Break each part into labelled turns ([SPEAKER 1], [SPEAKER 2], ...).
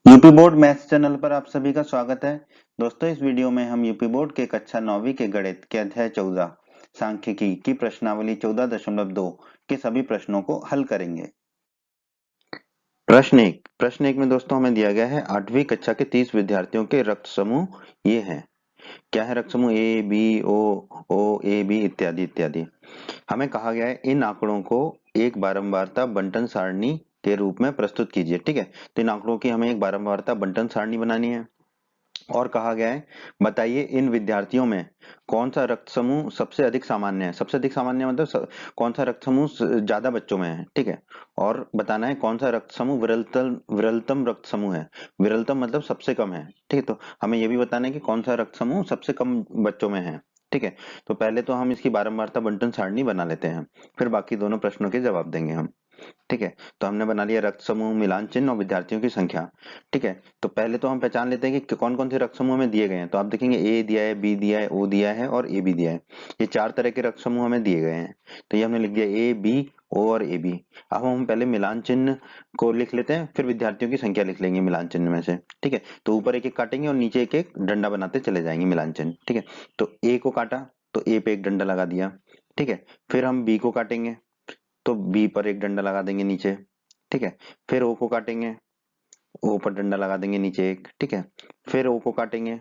[SPEAKER 1] UP board maths channel पर आप सभी का स्वागत है। दोस्तों, इस वीडियो में हम यूपी बोर्ड के कक्षा 9वीं के गणित के अध्याय 14 सांख्यिकी की प्रश्नावली 14.2 के सभी प्रश्नों को हल करेंगे। प्रश्न एक में दोस्तों हमें दिया गया है 8वीं कक्षा के 30 विद्यार्थियों के रक्त समूह ये हैं। क्या है रक्त समूह? A B O A B इत्यादि इत्यादि। हमें कहा गया है इन आंकड़ों को एक बारंबारता बंटन सारणी के रूप में प्रस्तुत कीजिए। ठीक है, तो इन आंकड़ों की हमें एक बारंबारता बंटन सारणी बनानी है और कहा गया है बताइए इन विद्यार्थियों में कौन सा रक्त समूह सबसे अधिक सामान्य है। सबसे अधिक सामान्य मतलब कौन सा रक्त समूह ज्यादा बच्चों में है। ठीक है, और बताना है कौन सा रक्त समूह विरलतम विरलतम रक्त समूह है। विरलतम मतलब सबसे कम है। ठीक है, तो हमें यह भी बताना है कि कौन सा रक्त समूह सबसे कम बच्चों में है। ठीक है, तो पहले तो हम इसकी बारंबारता बंटन सारणी बना लेते हैं, फिर बाकी दोनों प्रश्नों के जवाब देंगे हम। ठीक है, तो हमने बना लिया रक्त समूह, मिलान चिन्ह और विद्यार्थियों की संख्या। ठीक है, तो पहले तो हम पहचान लेते हैं कि कौन कौन से रक्त समूह हमें दिए गए हैं। तो आप देखेंगे ए दिया है, बी दिया है, ओ दिया है और ए बी दिया है। ये चार तरह के रक्त समूह हमें दिए गए हैं। तो ये हमने लिख दिया ए बी ओ और ए बी। अब हम पहले मिलान चिन्ह को लिख लेते हैं, फिर विद्यार्थियों की संख्या लिख लेंगे मिलान चिन्ह में से। ठीक है, तो ऊपर एक एक काटेंगे और नीचे एक एक डंडा बनाते चले जाएंगे मिलान चिन्ह। ठीक है, तो ए को काटा तो ए पे एक डंडा लगा दिया। ठीक है, फिर हम बी को काटेंगे तो बी पर एक डंडा लगा देंगे नीचे। ठीक है, फिर ओ को काटेंगे, ओ पर डंडा लगा देंगे नीचे एक। ठीक है, फिर ओ को काटेंगे,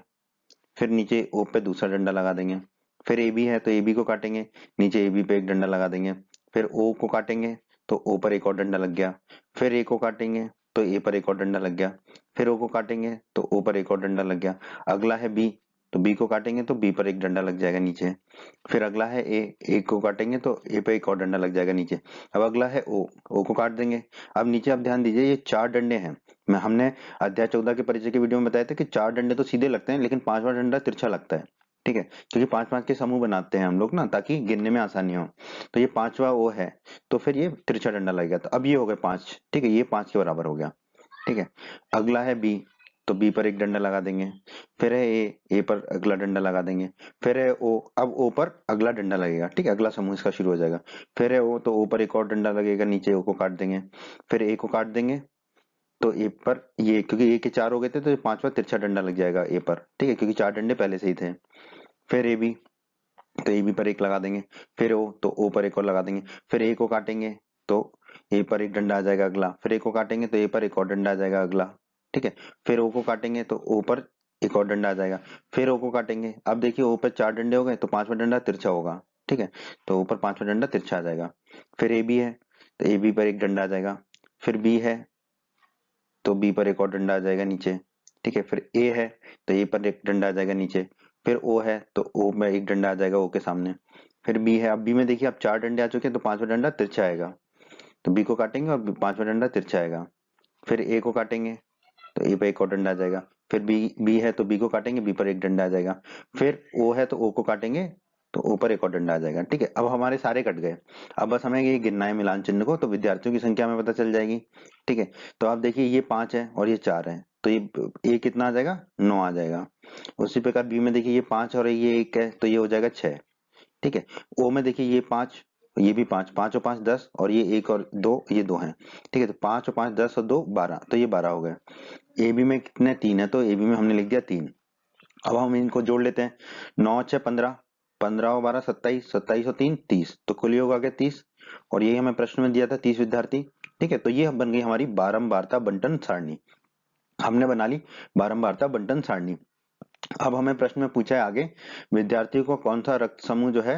[SPEAKER 1] फिर नीचे ओ पे दूसरा डंडा लगा देंगे। फिर ए बी है तो ए बी को काटेंगे, नीचे ए बी पे एक डंडा लगा देंगे। फिर ओ को काटेंगे तो ओ पर एक और डंडा लग गया। फिर ए को काटेंगे तो ए पर एक और डंडा लग गया। फिर ओ को काटेंगे तो ओ पर एक और डंडा लग गया। अगला है बी, तो बी को काटेंगे तो बी पर एक डंडा लग जाएगा नीचे। फिर अगला है ए, ए को काटेंगे तो ए पे एक और डंडा लग जाएगा नीचे। अब अगला है ओ, ओ को काट देंगे। अब नीचे आप ध्यान दीजिए ये चार डंडे हैं। मैं हमने अध्याय 14 के परिचय के वीडियो में बताया था कि चार डंडे तो सीधे लगते हैं लेकिन पांचवा डंडा तिरछा लगता है। ठीक है, क्योंकि पांच पांच के समूह बनाते हैं हम लोग ना, ताकि गिनने में आसानी हो। तो ये पांचवा वो है, तो फिर ये तिरछा डंडा लगेगा। तो अब ये हो गए पांच। ठीक है, ये पांच के बराबर हो गया। ठीक है, अगला है बी, तो बी पर एक डंडा लगा देंगे। फिर है ए, ए पर अगला डंडा लगा देंगे। फिर है ओ, अब ओ पर अगला डंडा लगेगा। ठीक है, अगला समूह इसका शुरू हो जाएगा। फिर है ओ, तो ओ पर एक और डंडा लगेगा, नीचे ओ को काट देंगे। फिर ए को काट देंगे तो ए पर ये, क्योंकि ए के चार हो गए थे तो ये पांचवा तिरछा डंडा लग जाएगा ए पर। ठीक है, क्योंकि चार डंडे पहले से ही थे। फिर ए बी, तो ए बी पर एक लगा देंगे। फिर ओ, तो ओ पर एक और लगा देंगे। फिर ए को काटेंगे तो ए पर एक डंडा आ जाएगा अगला। फिर ए को काटेंगे तो ए पर एक और डंडा आ जाएगा अगला। ठीक है, फिर ओ को काटेंगे तो ओ पर एक और डंडा आ जाएगा। फिर ओ को काटेंगे, अब देखिए ओ पर चार डंडे हो गए तो पांचवा डंडा तिरछा होगा। ठीक है, तो ऊपर पांचवा डंडा तिरछा आ जाएगा। फिर ए बी है तो ए बी पर एक डंडा आ जाएगा। फिर बी है तो बी पर एक और डंडा आ जाएगा नीचे। ठीक है, फिर ए है तो ए पर एक डंडा आ जाएगा नीचे। फिर ओ है तो ओ में एक डंडा आ जाएगा ओ के सामने। फिर बी है, अब बी में देखिए अब चार डंडे आ चुके हैं तो पांचवा डंडा तिरछा आएगा। तो बी को काटेंगे और पांचवा डंडा तिरछा आएगा। फिर ए को काटेंगे तो ए पे एक और डंडा आ जाएगा। फिर बी बी है तो बी को काटेंगे, बी पर एक डंडा आ जाएगा। फिर ओ है तो ओ को काटेंगे तो ओ पर एक और डंडा आ जाएगा। ठीक है, अब हमारे सारे कट गए। अब बस हमें ये गिनना है मिलान चिन्ह को, तो विद्यार्थियों की संख्या हमें पता चल जाएगी। ठीक है, तो आप देखिए ये पांच है और ये चार है, तो ये ए कितना आ जाएगा? 9 आ जाएगा। उसी प्रकार बी में देखिए ये पांच और ये एक है तो ये हो जाएगा 6। ठीक है, ओ में देखिए ये पांच, ये भी पांच, पांच और पांच 10 और ये एक और दो, ये दो हैं। ठीक है, तो पांच और पांच 10 और दो 12, तो ये 12 हो गए। ए बी में कितने? 3 है, तो ए बी में हमने लिख दिया 3। अब हम इनको जोड़ लेते हैं। 9 6 15, 15 और 12 27, 27 और 3 30, तो कुल योग आ गया 30। और यही हमें प्रश्न में दिया था 30 विद्यार्थी। ठीक है, तो ये बन गई हमारी बारंबारता बंटन सारणी। हमने बना ली बारंबारता बंटन सारणी। अब हमें प्रश्न में पूछा है आगे विद्यार्थियों को कौन सा रक्त समूह जो है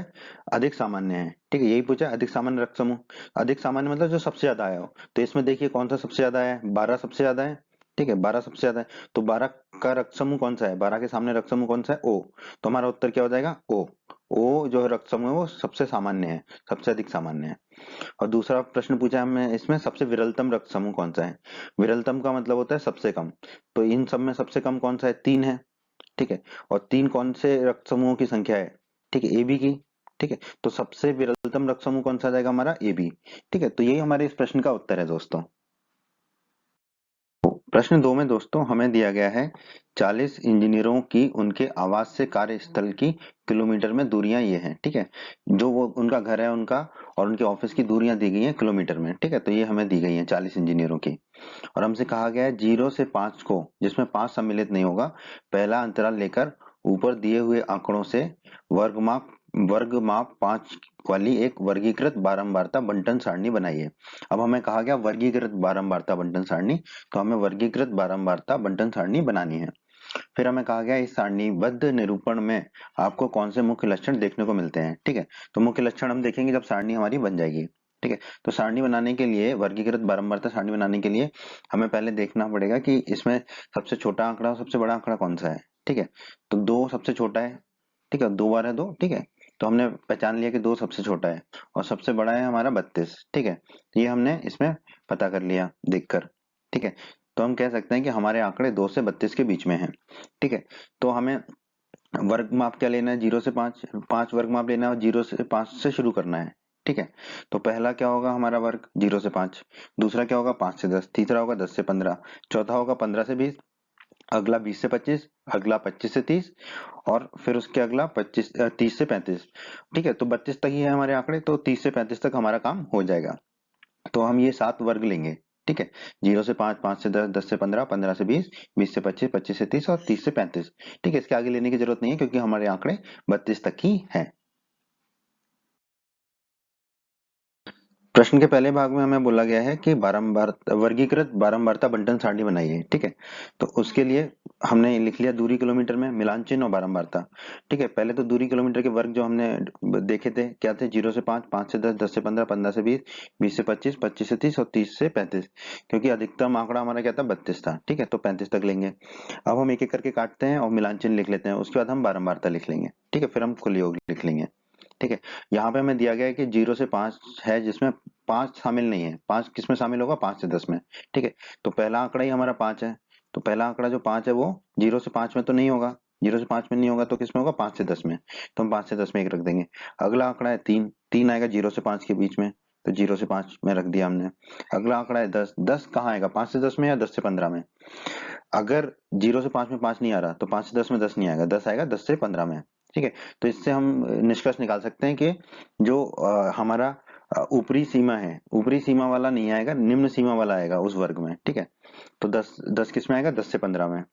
[SPEAKER 1] अधिक सामान्य है। ठीक है, यही पूछा है अधिक सामान्य रक्त समूह। अधिक सामान्य मतलब जो सबसे ज्यादा आया हो। तो इसमें देखिए कौन सा सबसे ज्यादा है? 12 सबसे ज्यादा है। ठीक है, 12 सबसे ज्यादा है, तो 12 का रक्त समूह कौन सा है? 12 के सामने रक्त समूह कौन सा है? ओ। तो हमारा उत्तर क्या हो जाएगा? ओ। ओ जो है रक्त समूह है वो सबसे सामान्य है, सबसे अधिक सामान्य है। और दूसरा प्रश्न पूछा है हमें इसमें सबसे विरलतम रक्त समूह कौन सा है। विरलतम का मतलब होता है सबसे कम। तो इन सब में सबसे कम कौन सा है? 3 है। ठीक है, और 3 कौन से रक्त समूहों की संख्या है? ठीक है, एबी की। ठीक है, तो सबसे विरलतम रक्त समूह कौन सा आ जाएगा हमारा? एबी। ठीक है, तो यही हमारे इस प्रश्न का उत्तर है दोस्तों। प्रश्न 2 में दोस्तों हमें दिया गया है 40 इंजीनियरों की उनके आवास से कार्यस्थल की किलोमीटर में दूरियां ये हैं, ठीक है। जो वो उनका घर है उनका और उनके ऑफिस की दूरियां दी गई हैं किलोमीटर में, ठीक है। तो ये हमें दी गई हैं 40 इंजीनियरों की। और हमसे कहा गया है 0 से 5 को, जिसमें 5 सम्मिलित नहीं होगा, पहला अंतराल लेकर ऊपर दिए हुए आंकड़ों से वर्ग माप 5 वाली एक वर्गीकृत बारंबारता बंटन सारणी बनाइए। अब हमें कहा गया वर्गीकृत बारंबारता बंटन सारणी, तो हमें वर्गीकृत बारंबारता बंटन सारणी बनानी है। फिर हमें कहा गया इस सारणीबद्ध निरूपण में आपको कौन से मुख्य लक्षण देखने को मिलते हैं, ठीक है। तो मुख्य लक्षण हम देखेंगे जब सारणी हमारी बन जाएगी, ठीक है। तो सारणी बनाने के लिए, वर्गीकृत बारंबारता सारणी बनाने के लिए हमें पहले देखना पड़ेगा कि इसमें सबसे छोटा आंकड़ा और सबसे बड़ा आंकड़ा कौन सा है, ठीक है। तो 2 सबसे छोटा है, ठीक है, 2 बार है 2, ठीक है। तो हमने पहचान लिया कि 2 सबसे छोटा है और सबसे बड़ा है हमारा 32, ठीक है। ये हमने इसमें पता कर लिया देखकर, ठीक है। तो हम कह सकते हैं कि हमारे आंकड़े 2 से 32 के बीच में हैं, ठीक है। तो हमें वर्ग माप क्या लेना है, 0 से 5, 5 वर्ग माप लेना है और 0 से 5 से शुरू करना है, ठीक है। तो पहला क्या होगा हमारा वर्ग 0 से 5, दूसरा क्या होगा 5 से 10, तीसरा होगा 10 से 15, चौथा होगा 15 से 20, अगला 20 से 25, अगला 25 से 30 और फिर उसके अगला 30 से 35, ठीक है। तो 32 तक ही है हमारे आंकड़े, तो 30 से 35 तक हमारा काम हो जाएगा। तो हम ये 7 वर्ग लेंगे, ठीक है। 0 से 5, 5 से 10, 10 से 15, 15 से 20, 20 से 25, 25 से 30 और 30 से 35, ठीक है। इसके आगे लेने की जरूरत नहीं है क्योंकि हमारे आंकड़े 32 तक ही हैं। प्रश्न के पहले भाग में हमें बोला गया है कि बारंबार वर्गीकृत बारंबारता बंटन सारणी बनाइए, ठीक है। तो उसके लिए हमने लिख लिया दूरी किलोमीटर में, मिलान चिन्ह और बारंबारता, ठीक है। पहले तो दूरी किलोमीटर के वर्ग जो हमने देखे थे क्या थे, 0 से 5, 5 से 10, 10 से 15, 15 से 20, 20 से 25, 25 से 30 और 30 से 35, क्योंकि अधिकतम आंकड़ा हमारा क्या था 32 था, ठीक है। तो 35 तक लेंगे। अब हम एक एक करके काटते हैं और मिलान चिन्ह लिख लेते हैं, उसके बाद हम बारंबारता लिख लेंगे, ठीक है। फिर हम कुल योग लिख लेंगे, ठीक है। यहाँ पे हमें दिया गया है कि 0 से 5 है जिसमें 5 शामिल नहीं है। 5 किस में शामिल होगा, 5 से 10 में, ठीक है। तो पहला आंकड़ा ही हमारा 5 है, तो पहला आंकड़ा जो 5 है वो 0 से 5 में तो नहीं होगा, 0 से 5 में नहीं होगा तो किस में होगा, 5 से 10 में। तो हम 5 से 10 में एक रख देंगे। अगला आंकड़ा है 3, 3 आएगा 0 से 5 के बीच में, तो 0 से 5 में रख दिया हमने। अगला आंकड़ा है 10, 10 कहाँ आएगा, 5 से 10 में या 10 से 15 में। अगर 0 से 5 में 5 नहीं आ रहा तो 5 से 10 में 10 नहीं आएगा, 10 आएगा 10 से 15 में, ठीक है। तो इससे हम निष्कर्ष निकाल सकते हैं कि जो हमारा ऊपरी सीमा है, ऊपरी सीमा वाला नहीं आएगा, निम्न सीमा वाला आएगा उस वर्ग में, ठीक है। तो 10 10 किस में आएगा, 10 से 15 में,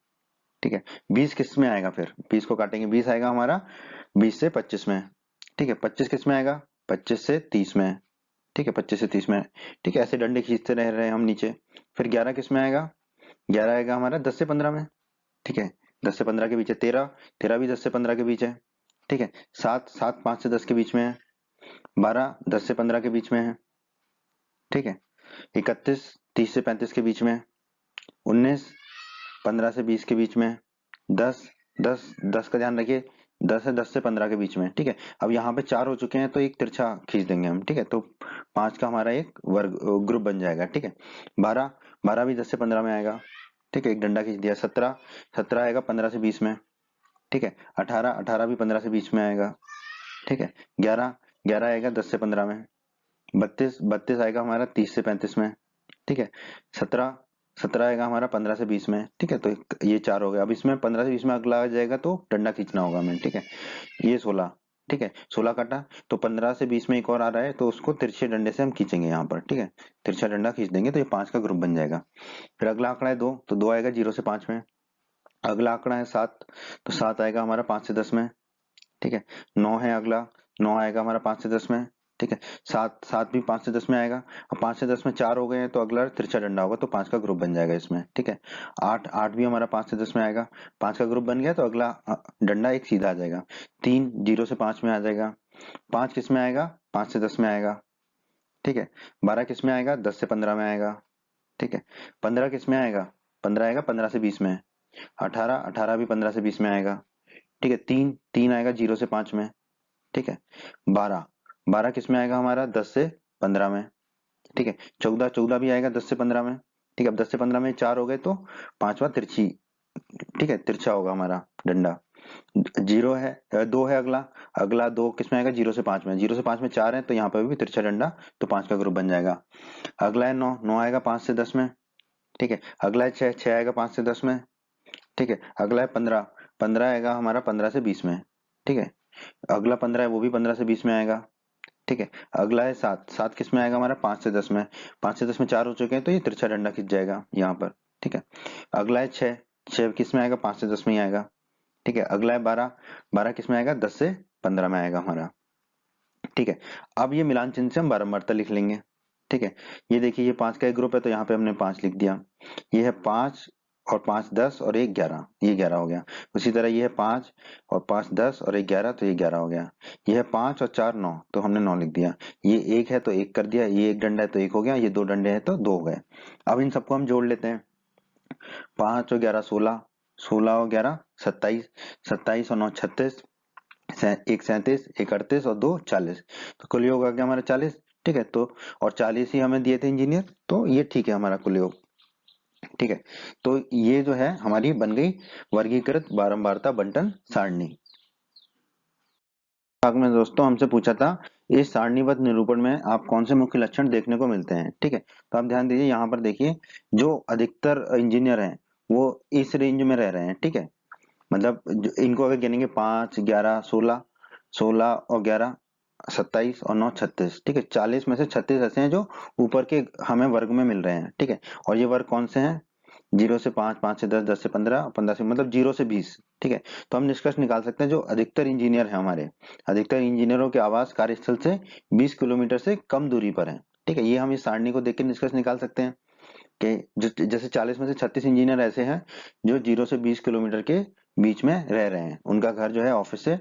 [SPEAKER 1] ठीक है। 20 किस में आएगा, फिर 20 को काटेंगे, 20 आएगा हमारा 20 से 25 में, ठीक है। 25 किस में आएगा, 25 से 30 में, ठीक है। 25 से 30 में, ठीक है। ऐसे डंडे खींचते रह रहे हैं हम नीचे। फिर 11 किस में आएगा, 11 आएगा हमारा 10 से 15 में, ठीक है। 10 से 15 के बीच है 13, 13 भी 10 से 15 के बीच है, ठीक है। 7, 7 5 से 10 के बीच में है, 12 10 से 15 के बीच में है, ठीक है। 31 30 से 35 के बीच में है, 19 15 से 20 के बीच में है, 10 10 10 का ध्यान रखिए, 10 है 10 से 15 के बीच में, ठीक है। अब यहाँ पे 4 हो चुके हैं तो एक तिरछा खींच देंगे हम, ठीक है। तो 5 का हमारा एक वर्ग ग्रुप बन जाएगा, ठीक है। 12 12 भी 10 से 15 में आएगा, ठीक है, एक डंडा खींच दिया। 17 17 आएगा 15 से 20 में, ठीक है। 18 18 भी 15 से 20 में आएगा, ठीक है। 11 11 आएगा 10 से 15 में। 32 32 आएगा हमारा 30 से 35 में, ठीक है। 17 17 आएगा हमारा 15 से 20 में, ठीक है। तो ये 4 हो गया। अब इसमें 15 से 20 में अगला आ जाएगा तो डंडा खींचना होगा हमें, ठीक है। ये 16, ठीक है, 16 काटा तो 15 से 20 में एक और आ रहा है तो उसको तिरछे डंडे से हम खींचेंगे यहाँ पर, ठीक है। तिरछा डंडा खींच देंगे तो ये 5 का ग्रुप बन जाएगा। फिर अगला आंकड़ा है 2, तो 2 आएगा 0 से 5 में। अगला आंकड़ा है 7, तो 7 आएगा हमारा 5 से 10 में, ठीक है। 9 है अगला, 9 आएगा हमारा 5 से 10 में, ठीक है। 7 7 भी 5 से 10 में आएगा। अब 5 से 10 में 4 हो गए हैं तो अगला तिरछा डंडा होगा तो 5 का ग्रुप बन जाएगा इसमें, ठीक है। 8 8 भी हमारा 5 से 10 में आएगा, 5 का ग्रुप बन गया तो अगला डंडा एक सीधा आ जाएगा। 3 0 से 5 में आ जाएगा। 5 किस में आएगा, 5 से 10 में आएगा, ठीक है। 12 किस में आएगा, 10 से 15 में आएगा, ठीक है। 15 किस में आएगा, 15 आएगा 15 से 20 में। 18 18 भी 15 से 20 में आएगा, ठीक है। 3 3 आएगा 0 से 5 में, ठीक है। 12 12 किस में आएगा हमारा, 10 से 15 में, ठीक है। 14 14 भी आएगा 10 से 15 में, ठीक है। अब 10 से 15 में 4 हो गए तो पांचवा तिरछी, ठीक है, तिरछा होगा हमारा डंडा। 0 है 2 है अगला, अगला 2 किस में आएगा, 0 से 5 में। 0 से 5 में 4 है तो यहाँ पे भी तिरछा डंडा, तो 5 का ग्रुप बन जाएगा। अगला है 9, 9 आएगा 5 से 10 में, ठीक है। अगला है 6, 6 आएगा 5 से 10 में। ठीक है। अगला है 15, 15 आएगा हमारा 15 से 20 में। ठीक है। अगला 15 है, वो भी 15 से 20 में आएगा। ठीक है। अगला है 7, 7 किस में आएगा हमारा 5 से 10 में। 5 से 10 में 4 हो चुके हैं, तो ये तिरछा डंडा खिंच जाएगा यहाँ पर। ठीक है। अगला है 6, 6 किस में आएगा 5 से 10 में ही आएगा। ठीक है। अगला है 12, 12 किस में आएगा 10 से 15 में आएगा हमारा। ठीक है। अब ये मिलान चिन्ह से हम बारंबारता लिख लेंगे। ठीक है। ये देखिए, ये 5 का एक ग्रुप है, तो यहाँ पे हमने 5 लिख दिया। ये है 5 और 5 10 और 1 11, ये 11 हो गया। उसी तरह ये है 5 और 5 10 और 1 11, तो ये 11 हो गया। ये है 5 और 4 9, तो हमने 9 लिख दिया। ये 1 है तो 1 कर दिया, ये 1 डंडा है तो 1 हो गया, ये 2 डंडे हैं तो 2 हो गए। अब इन सबको हम जोड़ लेते हैं। 5 और 11 16, 16 और 11 27, 27 और 9 36, एक 37, एक 38 और 2 40, तो कुल योग आ गया हमारा 40। ठीक है। तो और 40 ही हमें दिए थे इंजीनियर, तो ये ठीक है हमारा कुल योग। ठीक है। तो ये जो है हमारी बन गई वर्गीकृत बारंबारता बंटन सारणी। भाग में दोस्तों हमसे पूछा था, इस सारणीबद्ध निरूपण में आप कौन से मुख्य लक्षण देखने को मिलते हैं। ठीक है। तो आप ध्यान दीजिए, यहाँ पर देखिए, जो अधिकतर इंजीनियर हैं वो इस रेंज में रह रहे हैं। ठीक है। मतलब इनको अगर गिनेंगे 5 11 16, 16 और 11 27 और 9 36। ठीक है। 40 में से 36 ऐसे हैं जो ऊपर के हमें वर्ग में मिल रहे हैं। ठीक है। और ये वर्ग कौन से हैं? 0 से 5, 5 से 10, 10 से 15, 15 से मतलब 0 से 20। ठीक है। तो हम निष्कर्ष निकाल सकते हैं, जो अधिकतर इंजीनियर हैं हमारे, अधिकतर इंजीनियरों के आवास कार्यस्थल से 20 किलोमीटर से कम दूरी पर है। ठीक है। ये हम इस सारणी को देख के निष्कर्ष निकाल सकते हैं कि जैसे 40 में से 36 इंजीनियर ऐसे हैं जो 0 से 20 किलोमीटर के बीच में रह रहे हैं। उनका घर जो है ऑफिस से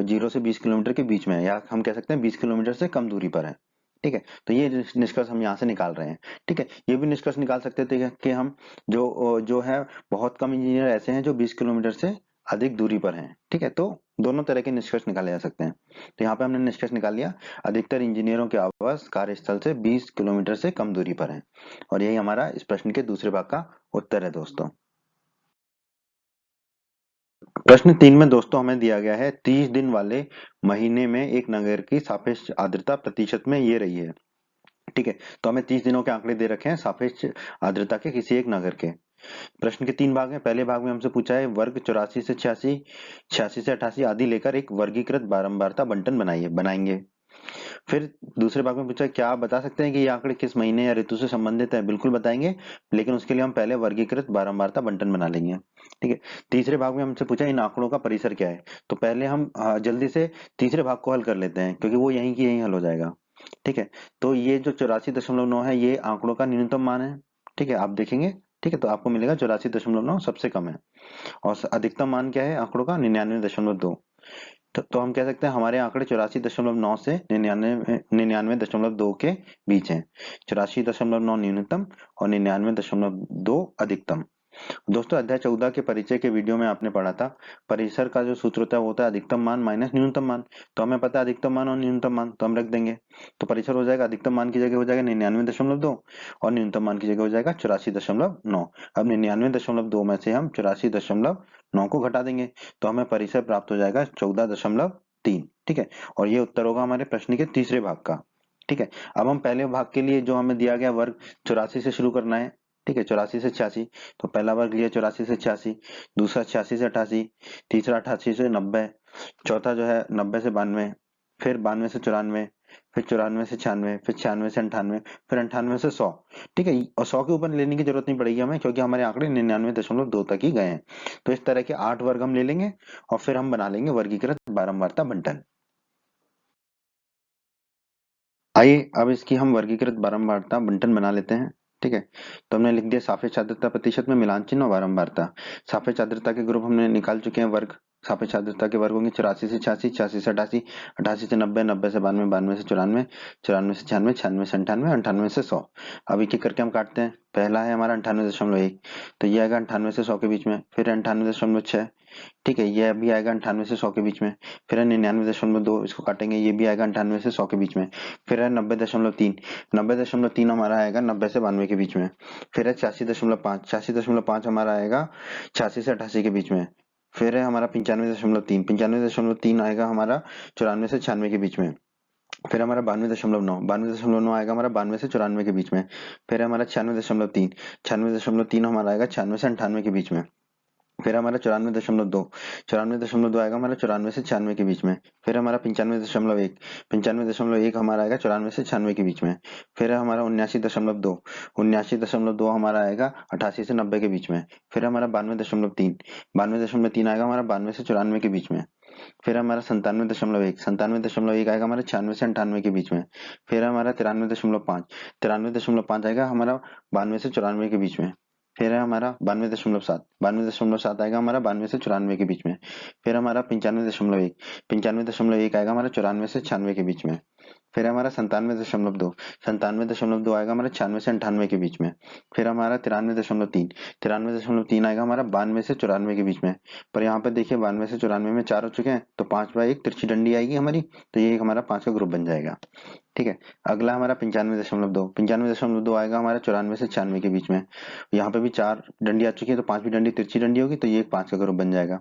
[SPEAKER 1] 0 से 20 किलोमीटर के बीच में है, या हम कह सकते हैं 20 किलोमीटर से कम दूरी पर है। ठीक है। तो ये निष्कर्ष हम यहाँ से निकाल रहे हैं। ठीक है। ये भी निष्कर्ष निकाल सकते थे कि हम जो है बहुत कम इंजीनियर ऐसे हैं जो 20 किलोमीटर से अधिक दूरी पर हैं। ठीक है। तो दोनों तरह के निष्कर्ष निकाले जा सकते हैं। तो यहाँ पे हमने निष्कर्ष निकाल लिया, अधिकतर इंजीनियरों के आवास कार्यस्थल से 20 किलोमीटर से कम दूरी पर है। और यही हमारा इस प्रश्न के दूसरे भाग का उत्तर है दोस्तों। प्रश्न 3 में दोस्तों हमें दिया गया है 30 दिन वाले महीने में एक नगर की सापेक्ष आर्द्रता प्रतिशत में ये रही है। ठीक है। तो हमें 30 दिनों के आंकड़े दे रखे हैं सापेक्ष आर्द्रता के किसी एक नगर के। प्रश्न के 3 भाग हैं। पहले भाग में हमसे पूछा है वर्ग 84 से 86, 86 से 88 आदि लेकर एक वर्गीकृत बारंबारता बंटन बनाएंगे। फिर दूसरे भाग में पूछा है, क्या आप बता सकते हैं कि ये आंकड़े किस महीने या ऋतु से संबंधित है? बिल्कुल बताएंगे, लेकिन उसके लिए हम पहले वर्गीकृत बारंबारता बंटन बना लेंगे। ठीक है। तीसरे भाग में हमसे पूछा इन आंकड़ों का परिसर क्या है? तो पहले हम जल्दी से तीसरे भाग को हल कर लेते हैं, क्योंकि वो यहीं की यहीं हल हो जाएगा। ठीक है। तो ये जो 84.9 है, ये आंकड़ों का न्यूनतम मान है। ठीक है। आप देखेंगे, ठीक है, तो आपको मिलेगा 84.9 सबसे कम है। और अधिकतम मान क्या है आंकड़ों का? 99.2। तो हम कह सकते हैं हमारे आंकड़े 84.9 से 99.2 के बीच हैं। 84.9 न्यूनतम और 99.2 अधिकतम। दोस्तों अध्याय 14 के परिचय के वीडियो में आपने पढ़ा था, परिसर का जो सूत्र होता है वो होता है अधिकतम मान माइनस न्यूनतम मान। तो हमें पता है अधिकतम मान और न्यूनतम मान, तो हम रख देंगे। तो परिसर हो जाएगा, अधिकतम मान की जगह हो जाएगा 99.2 और न्यूनतम मान की जगह हो जाएगा 84.9। अब 99.2 में से हम 84.9 को घटा देंगे, तो हमें परिसर प्राप्त हो जाएगा 14.3। ठीक है। और ये उत्तर होगा हमारे प्रश्न के तीसरे भाग का। ठीक है। अब हम पहले भाग के लिए जो हमें दिया गया वर्ग 84 से शुरू करना है। ठीक है। 84 से 86, तो पहला वर्ग लिया 84 से 86, दूसरा 86 से 88, तीसरा 88 से 90, चौथा जो है 90 से 92, फिर 92 से 94, फिर 94 से 96, फिर 96 से 98, फिर 98 से 100। ठीक है। और 100 के ऊपर लेने की जरूरत नहीं पड़ेगी हमें, क्योंकि हमारे आंकड़े 99.2 तक ही गए हैं। तो इस तरह के 8 वर्ग हम ले लेंगे और फिर हम बना लेंगे वर्गीकृत बारंबारता बंटन। आइए अब इसकी हम वर्गीकृत बारंबारता बंटन बना लेते हैं। ठीक है। तो हमने लिख दिया सापेक्ष आर्द्रता प्रतिशत में मिलान चिन्ह और बारंबारता। सापेक्ष आर्द्रता के ग्रुप हमने निकाल चुके हैं वर्ग। सापेक्ष आर्द्रता के वर्ग होंगे 84 से 86, 86 से 88, 88 से 90, 90 से 92, 92 से 94, 94 से 96, 96 से 98, 98 से 100। अब एक एक करके हम काटते हैं। पहला है हमारा 98.1, तो ये आएगा 98 से 100 के बीच में। फिर 98.6, ठीक है, ये भी आएगा 98 से 100 के बीच में। फिर है 99.2, इसको काटेंगे, ये भी आएगा 98 से 100 के बीच में। फिर है 90.3, 90.3 हमारा आएगा 90 से 92 के बीच में। फिर है 86.5, 86.5 हमारा आएगा 86 से 88 के बीच में। फिर है हमारा 95.3, 95.3 आएगा हमारा 94 से 96 के बीच में। फिर हमारा 92.9 आएगा हमारा 92 से 94 के बीच में। फिर हमारा 96.3 हमारा आएगा 96 से 98 के बीच में। फिर हमारा 94.2 आएगा हमारा 94 से 96 के बीच में। फिर हमारा 95.1 हमारा आएगा 94 से 96 के बीच में। फिर हमारा 79.2 हमारा आएगा 88 से 90 के बीच में। फिर हमारा 92.3 आएगा हमारा 92 से 94 के बीच में। फिर हमारा 97.1 आएगा हमारा 96 से 98 के बीच में। फिर हमारा 93.5 आएगा हमारा 92 से 94 के बीच में। फिर है हमारा 92.7 आएगा हमारा 92 से 94 के बीच में। फिर हमारा 95.1 आएगा हमारा 94 से 96 के बीच में। फिर हमारा 97.2 आएगा हमारा 96 से 98 के बीच में। फिर हमारा 93.3 आएगा हमारा 92 से 94 के बीच में। पर यहाँ पे देखिए 92 से 94 में 4 हो चुके हैं, तो 5/1 तिरछी डंडी आएगी हमारी, तो ये हमारा 5 का ग्रुप बन जाएगा। ठीक है, अगला हमारा 95.2 आएगा हमारा 94 से 96 के बीच में। यहाँ पे भी 4 डंडी आ चुकी है, तो 5वीं डंडी तिरछी डंडी होगी, तो ये 5 का ग्रुप बन जाएगा।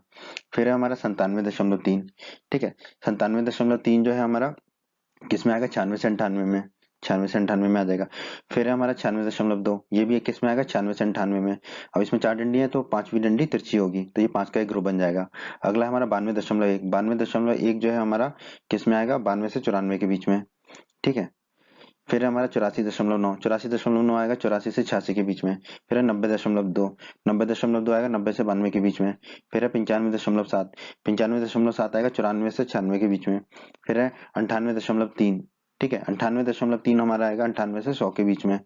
[SPEAKER 1] फिर है हमारा 97.3। ठीक है, 97.3 जो है हमारा किसमें आएगा, 96 से 98 में, 96 से 98 में आ जाएगा। फिर है हमारा 96.2, ये भी किस में आएगा, 96 से 98 में। अब इसमें 4 डंडी है, तो 5वीं डंडी तिरछी होगी, तो ये 5 का एक ग्रुप बन जाएगा। अगला हमारा 92.1 जो है हमारा किस में आएगा, 92 से 94 के बीच में। ठीक है, फिर हमारा 84.9 आएगा 84 से 86 के बीच में। फिर है 90.2 आएगा 90 से 92 के बीच में। फिर है 95.7 आएगा 94 से 96 के बीच में। फिर है 98.3। ठीक है, 98.3 हमारा आएगा 98 से 100 के बीच में।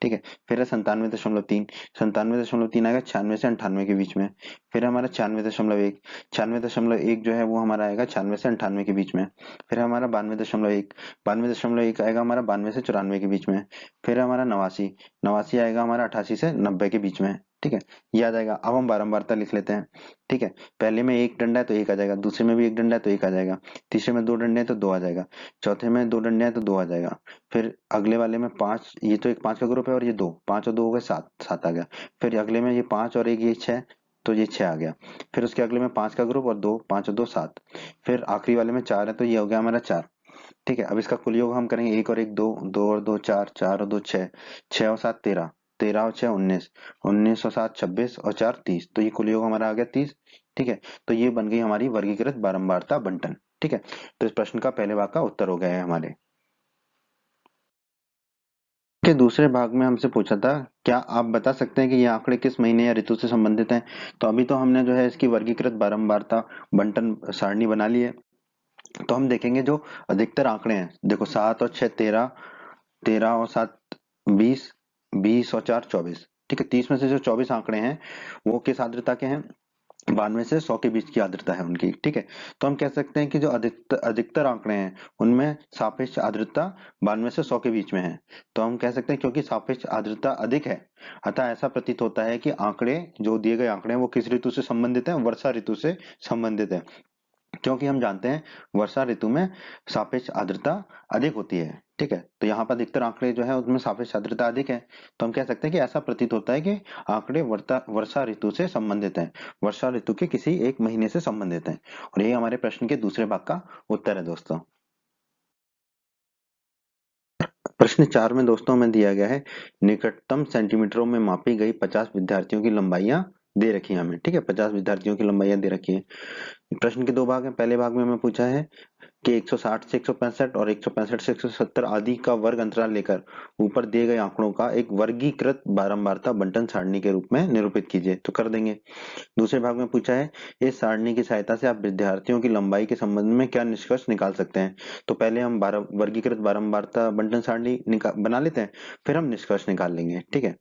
[SPEAKER 1] ठीक है, फिर है 97.3 आएगा 96 से 98 के बीच में। फिर हमारा 96.1 जो है वो हमारा आएगा 96 से 98 के बीच में। फिर हमारा 92.1 आएगा हमारा 92 से 94 के बीच में। फिर हमारा 89 आएगा हमारा 88 से 90 के बीच में। ठीक है, ये आ जाएगा। अब हम बारंबारता लिख लेते हैं। ठीक है, पहले में एक डंडा है तो एक आ जाएगा, दूसरे में भी एक डंडा है तो एक आ जाएगा, तीसरे में 2 डंडे हैं तो 2 आ जाएगा, चौथे में 2 डंडे हैं तो 2 आ जाएगा। फिर अगले वाले में 5, ये तो एक 5 का ग्रुप है, और ये 2, 5 और 2 हो गए 7, 7 आ गया। फिर अगले में ये 5 और एक ये 6, तो ये 6 आ गया। फिर उसके अगले में 5 का ग्रुप और 2, 5 और 2 7। फिर आखिरी वाले में 4 है, तो ये हो गया हमारा 4। ठीक है, अब इसका कुल योग हम करेंगे, 1 और 1 2, 2 और 2 4, 4 और 2 6, 6 और 7 13, 13 और 6 19, 19 और 7 26 और 4 30, तो ये कुल योग हमारा आ गया 30। ठीक है, तो ये बन गई हमारी वर्गीकृत बारंबारता बंटन। ठीक है, तो इस प्रश्न का पहले भाग का उत्तर हो गया है हमारे। के दूसरे भाग में हमसे पूछा था, क्या आप बता सकते हैं कि ये आंकड़े किस महीने या ऋतु से संबंधित हैं। तो अभी तो हमने जो है इसकी वर्गीकृत बारंबारता बंटन सारणी बना ली है। तो हम देखेंगे जो अधिकतर आंकड़े हैं, देखो 7 और 6 13, 13 और 7 20, 20 और 4 24। ठीक है, 30 में से जो 24 आंकड़े हैं वो किस आर्द्रता के हैं, 92 से 100 के बीच की आर्द्रता है उनकी। ठीक है, तो हम कह सकते हैं कि जो अधिकतर अधिकतर आंकड़े हैं उनमें सापेक्ष आर्द्रता 92 से 100 के बीच में है। तो हम कह सकते हैं क्योंकि सापेक्ष आर्द्रता अधिक है, अतः ऐसा प्रतीत होता है कि आंकड़े जो दिए गए आंकड़े हैं वो किस ऋतु से संबंधित है, वर्षा ऋतु से संबंधित है। क्योंकि हम जानते हैं वर्षा ऋतु में सापेक्ष आर्द्रता अधिक होती है। ठीक है, तो यहाँ पर अधिकतर आंकड़े जो है उसमें सापेक्ष आर्द्रता अधिक है, तो हम कह सकते हैं कि ऐसा प्रतीत होता है कि आंकड़े वर्षा ऋतु से संबंधित हैं, वर्षा ऋतु के किसी एक महीने से संबंधित हैं। और ये हमारे प्रश्न के दूसरे भाग का उत्तर है दोस्तों। प्रश्न 4 में दोस्तों में दिया गया है, निकटतम सेंटीमीटरों में मापी गई 50 विद्यार्थियों की लंबाइयां दे रखी है हमें। ठीक है, 50 विद्यार्थियों की लंबाइयां दे रखी है। प्रश्न के 2 भाग हैं, पहले भाग में हमें पूछा है कि 160 से 165 और 165 से 170 आदि का वर्ग अंतराल लेकर ऊपर दिए गए आंकड़ों का एक वर्गीकृत बारंबारता बंटन सारणी के रूप में निरूपित कीजिए। तो कर देंगे। दूसरे भाग में पूछा है, इस सारणी की सहायता से आप विद्यार्थियों की लंबाई के संबंध में क्या निष्कर्ष निकाल सकते हैं। तो पहले हम वर्गीकृत बारंबारता बंटन सारणी बना लेते हैं, फिर हम निष्कर्ष निकाल लेंगे। ठीक है,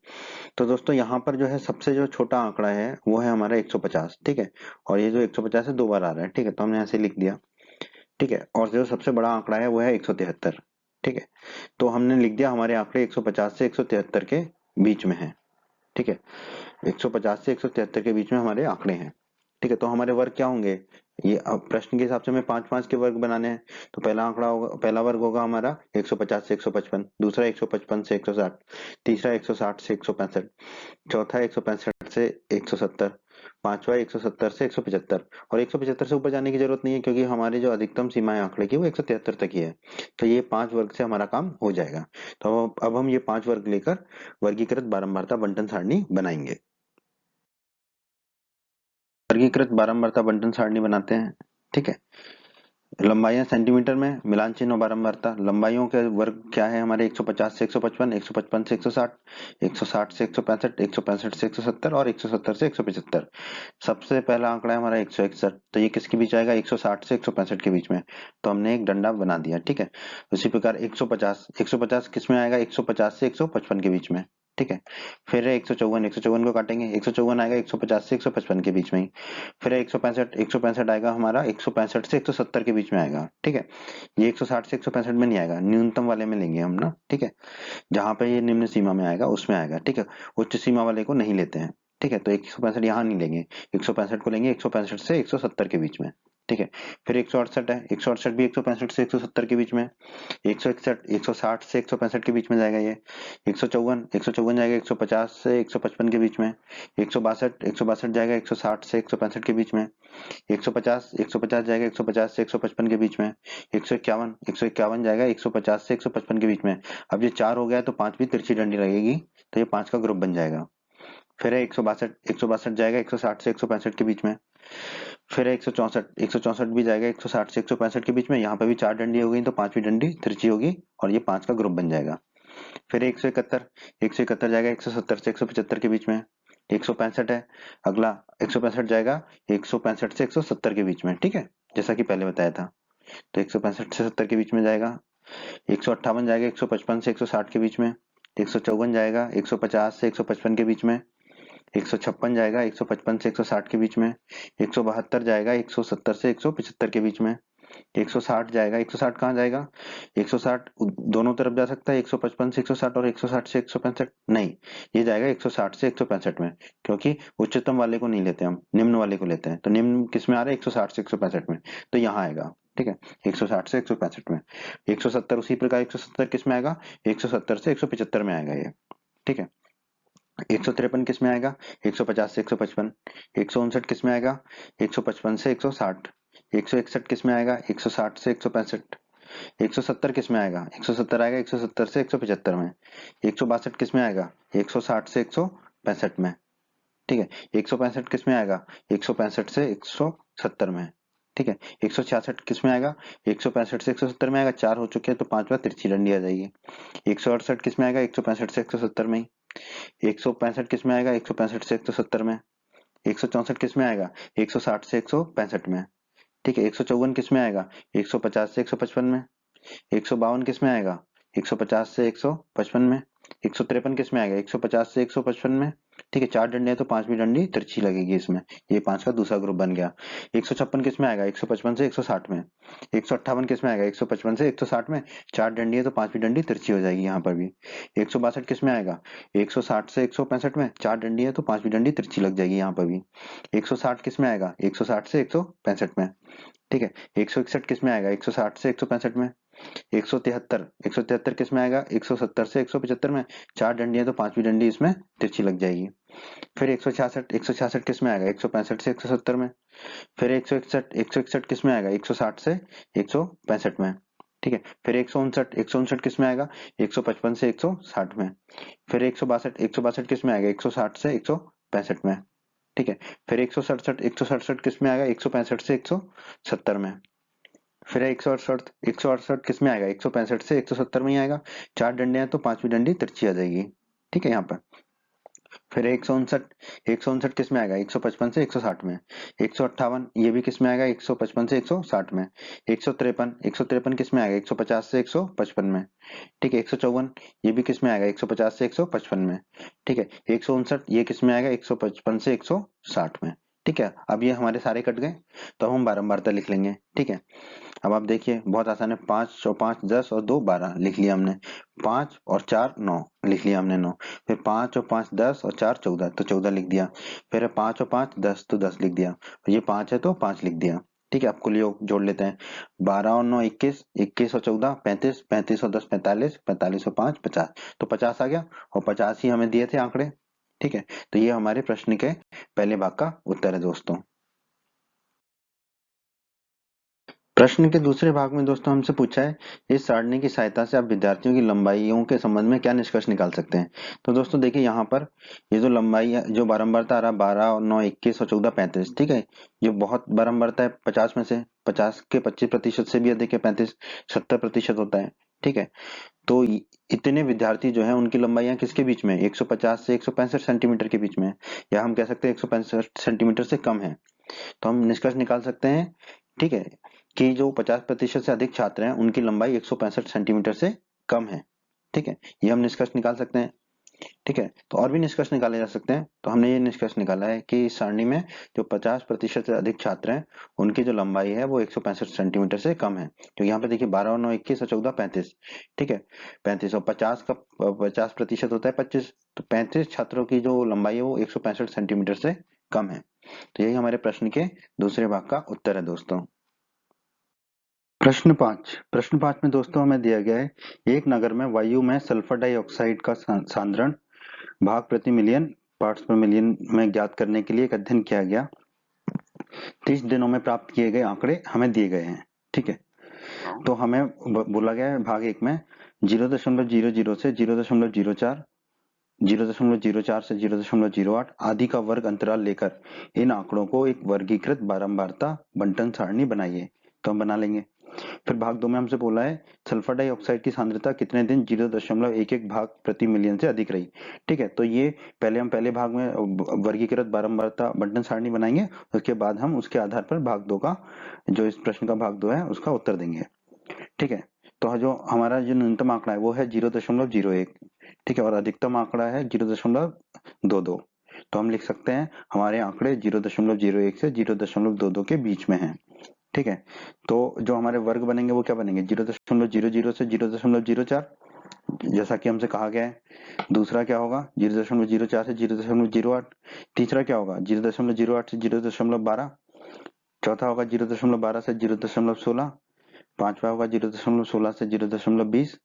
[SPEAKER 1] तो दोस्तों यहाँ पर जो है सबसे जो छोटा आंकड़ा है वो है हमारा 150। ठीक है, और ये जो 150 है 2 बार आ रहा है। ठीक है, तो हमने ऐसे लिख दिया। ठीक है, और जो सबसे बड़ा आंकड़ा है वो है 173। ठीक है, तो हमने लिख दिया हमारे आंकड़े 150 से 173 के बीच में है। ठीक है, 150 से 173 के बीच में हमारे आंकड़े हैं। ठीक है, तो हमारे वर्ग क्या होंगे, ये अब प्रश्न के हिसाब से हमें 5-5 के वर्ग बनाने हैं। तो पहला आंकड़ा होगा, पहला वर्ग होगा हमारा 150 से 155, दूसरा 155 से 160, तीसरा 160 से 165, चौथा 165 से 170, पांचवा 170 से 175, और 175 से ऊपर जाने की जरूरत नहीं है क्योंकि हमारी जो अधिकतम सीमा है आंकड़े की वो 173 तक ही है। तो ये 5 वर्ग से हमारा काम हो जाएगा। तो अब हम ये 5 वर्ग लेकर वर्गीकृत बारंबारता बंटन सारणी बनाएंगे। वर्गीकृत बारंबारता बंटन सारणी बनाते हैं। ठीक है, लंबाइयां सेंटीमीटर में, मिलान चिन्ह और बारंबारता। लंबाइयों के वर्ग क्या है हमारे? 150 से 155, 155 से 160, 160 से 165, 165 से 170 और 170 से 175। सबसे पहला आंकड़ा है हमारा 161, तो ये किसके बीच आएगा? 160 से 165 के बीच में। तो हमने एक डंडा बना दिया। ठीक है, उसी प्रकार 150, 150 किस में आएगा? 150 से 155 के बीच में। ठीक है, फिर है 154, 154 को काटेंगे, 154 आएगा 150 से 155 के बीच में ही। फिर है 165, 165 आएगा हमारा 165 से 170 के बीच में आएगा। ठीक है, ये 160 से 165 में नहीं आएगा, न्यूनतम वाले में लेंगे हम ना। ठीक है, जहां पे ये निम्न सीमा में आएगा उसमें आएगा। ठीक है, उच्च सीमा वाले को नहीं लेते हैं। ठीक है, तो 165 यहाँ नहीं लेंगे, 165 को लेंगे 165 से 170 के बीच में। ठीक है, फिर 168 है, 168 भी 165 से 170 के बीच में। 161 160 से 165 के बीच में जाएगा ये। 154 जाएगा 150 से 155 के बीच में। 162 जाएगा 160 से 165 के बीच में। 150 जाएगा 150 से 155 के बीच में। 151 जाएगा 150 से 155 के बीच में। अब ये 4 हो गया तो 5 भी तिरछी डंडी लगेगी, तो ये 5 का ग्रुप बन जाएगा। फिर है 162 जाएगा 160 से 165 के बीच में। फिर है 164 भी जाएगा 160 से 165 के बीच में। यहाँ पे भी 4 डंडी हो गई तो 5वीं डंडी तिरछी होगी और ये 5 का ग्रुप बन जाएगा। फिर 171 जाएगा 170 से 175 के बीच में। 165 है अगला, 165 जाएगा 165 से 170 के बीच में। ठीक है, जैसा कि पहले बताया था, तो 165 से 70 के बीच में जाएगा। 158 जाएगा 155 से 160 के बीच में। 154 जाएगा 150 से 155 के बीच में। 156 जाएगा 155 से 160 के बीच में। 172 जाएगा 170 से 175 के बीच में। 160 जाएगा, 160 कहाँ जाएगा? 160 दोनों तरफ जा सकता है, 155 से 160 और 160 से 165 नहीं, ये जाएगा 160 से 165 में, क्योंकि उच्चतम वाले को नहीं लेते हम, निम्न वाले को लेते हैं। तो निम्न किस में आ रहा है? 160 से 165 में, तो यहाँ आएगा। ठीक है, 160 से 165 में। 170 उसी प्रकार 170 किस में आएगा? 170 से 175 में आएगा ये। ठीक है, 153 किस में आएगा? 150 से 155। 159 किस में आएगा? 155 से 160। 161 किस में आएगा? 160 से 165। 170 किस में आएगा? 170 आएगा 170 से 175 में। 162 किस में आएगा? 160 से 165 में। ठीक है, 165 किस में आएगा? 165 से 170 में। ठीक है, 166 किस में आएगा? 165 से 170 में आएगा, 4 हो चुके हैं तो 5 बार तिरछी डंडी आ जाएगी। 168 किस में आएगा? 165 से 170 में ही। 165 किस में आएगा? 165 से 170 में। 164 किस में आएगा? 160 से 165 में। ठीक है, 154 किस में आएगा? 150 से 155 में। 152 किस में आएगा? 150 से 155 में। 153 किस में आएगा? 150 से 155 में। ठीक है, 4 डंडे हैं तो 5वीं डंडी तिरछी लगेगी इसमें, ये 5 का दूसरा ग्रुप बन गया। 156 किस में आएगा? 155 से 160 में। 158 किस में आएगा? 155 से 160 में, 4 डंडी है तो 5वीं डंडी तिरछी हो जाएगी यहाँ पर भी। 162 किस में आएगा? 160 से 165 में, 4 डंडी है तो 5वीं डंडी तिरछी लग जाएगी यहाँ पर भी। 160 किस में आएगा? 160 से 165 में। ठीक है, 161 किस में आएगा? 160 से 165 में। 173 किस में आएगा? 170 से 175 में, 4 डंडी है तो 5वीं डंडी इसमें तिरछी लग जाएगी। फिर 166 किस में आएगा? 165 से 170 में। फिर 161 किस में आएगा? 160 से 165 में। ठीक है, फिर 159 किस में आएगा? 155 से 160 में। फिर 162 किस में आएगा? 160 से 165 में। ठीक है, फिर 167 किस में आएगा? 165 से 170 में। फिर है 168 किस में आएगा? 165 से 170 में ही आएगा, 4 डंडे हैं तो 5वीं डंडी तिरछी आ जाएगी। ठीक है, यहाँ पर फिर 159 किस में आएगा? 155 से 160 में। 158 ये भी किस में आएगा? 155 से 160 में। 153 किस में आएगा? 150 से 155 में। ठीक है, 154 ये भी किस में आएगा? 150 से 155 में। ठीक है, 159 ये किस में आएगा? 155 से 160 में। ठीक है, अब ये हमारे सारे कट गए, तो हम बारंबारता लिख लेंगे। ठीक है, अब आप देखिए बहुत आसान है, 5 और 5 10 और 2 12 लिख लिया हमने। 5 और 4 9 लिख लिया हमने 9। फिर 5 और 5 10 और 4 14 तो 14 लिख दिया। फिर 5 और 5 10 तो 10 लिख दिया। ये 5 है तो 5 लिख दिया। ठीक है, अब कुल योग जोड़ लेते हैं। 12 और 9 21, 21 और 14 35, 35 और 10 45, 45 और 5 50, तो 50 आ गया, और 50 ही हमें दिए थे आंकड़े। ठीक है, तो ये हमारे प्रश्न के पहले भाग का उत्तर है दोस्तों। प्रश्न के दूसरे भाग में दोस्तों हमसे पूछा है, इस सारणी की सहायता से आप विद्यार्थियों की लंबाइयों के संबंध में क्या निष्कर्ष निकाल सकते हैं। तो दोस्तों देखिए यहाँ पर ये जो लंबाई है, जो बारंबारता आ रहा है 12 और 9 21 और 14 35, ठीक है, जो बहुत बारंबारता है 50 में से 50 के 25% से भी अधिक है, 35 70% होता है, ठीक है। तो इतने विद्यार्थी जो है उनकी लंबाइयां किसके बीच में, 150 से 165 सेंटीमीटर के बीच में है, या हम कह सकते हैं 165 सेंटीमीटर से कम है। तो हम निष्कर्ष निकाल सकते हैं, ठीक है, कि जो 50% से अधिक छात्र हैं उनकी लंबाई 165 सेंटीमीटर से कम है, ठीक है, ये हम निष्कर्ष निकाल सकते हैं, ठीक है। तो और भी निष्कर्ष निकाले जा सकते हैं, तो हमने ये निष्कर्ष निकाला है कि इस सारणी में जो 50% से अधिक छात्र हैं उनकी जो लंबाई है वो 165 सेंटीमीटर से कम है, क्योंकि यहाँ पे देखिए 12 और 9 21 और 14 35, ठीक है, 35 और 50 का 50% होता है 25, तो 35 छात्रों की जो लंबाई है वो 165 सेंटीमीटर से कम है। तो यही हमारे प्रश्न के दूसरे भाग का उत्तर है दोस्तों। प्रश्न 5 में दोस्तों हमें दिया गया है, एक नगर में वायु में सल्फर डाइऑक्साइड का सांद्रण भाग प्रति मिलियन पार्ट्स पर मिलियन में ज्ञात करने के लिए एक अध्ययन किया गया। 30 दिनों में प्राप्त किए गए आंकड़े हमें दिए गए हैं, ठीक है। तो हमें बोला गया है भाग 1 में 0.00 से 0.04, 0.04 से 0.08 आदि का वर्ग अंतराल लेकर इन आंकड़ों को एक वर्गीकृत बारंबारता बंटन सारणी बनाइए। तो हम बना लेंगे। फिर भाग 2 में हमसे बोला है सल्फर डाइऑक्साइड की सांद्रता कितने दिन 0.11 भाग प्रति मिलियन से अधिक रही, ठीक है। तो ये पहले हम पहले भाग में वर्गीकृत बारंबारता बंटन सारणी बनाएंगे, उसके बाद हम उसके आधार पर भाग 2 का, जो इस प्रश्न का भाग 2 है उसका उत्तर देंगे, ठीक है। तो जो हमारा जो न्यूनतम आंकड़ा है वो है 0.01, ठीक है, और अधिकतम आंकड़ा है 0.22। तो हम लिख सकते हैं हमारे आंकड़े 0.01 से 0.22 के बीच में हैं, ठीक है। तो जो हमारे वर्ग बनेंगे वो क्या बनेंगे, 0.00 से 0.04, जैसा कि हमसे कहा गया है। दूसरा क्या होगा 0.04 से 0.08, तीसरा क्या होगा 0.08 से 0.12, चौथा होगा 0.12 से 0.16, पांचवा होगा 0.16 से 0.20,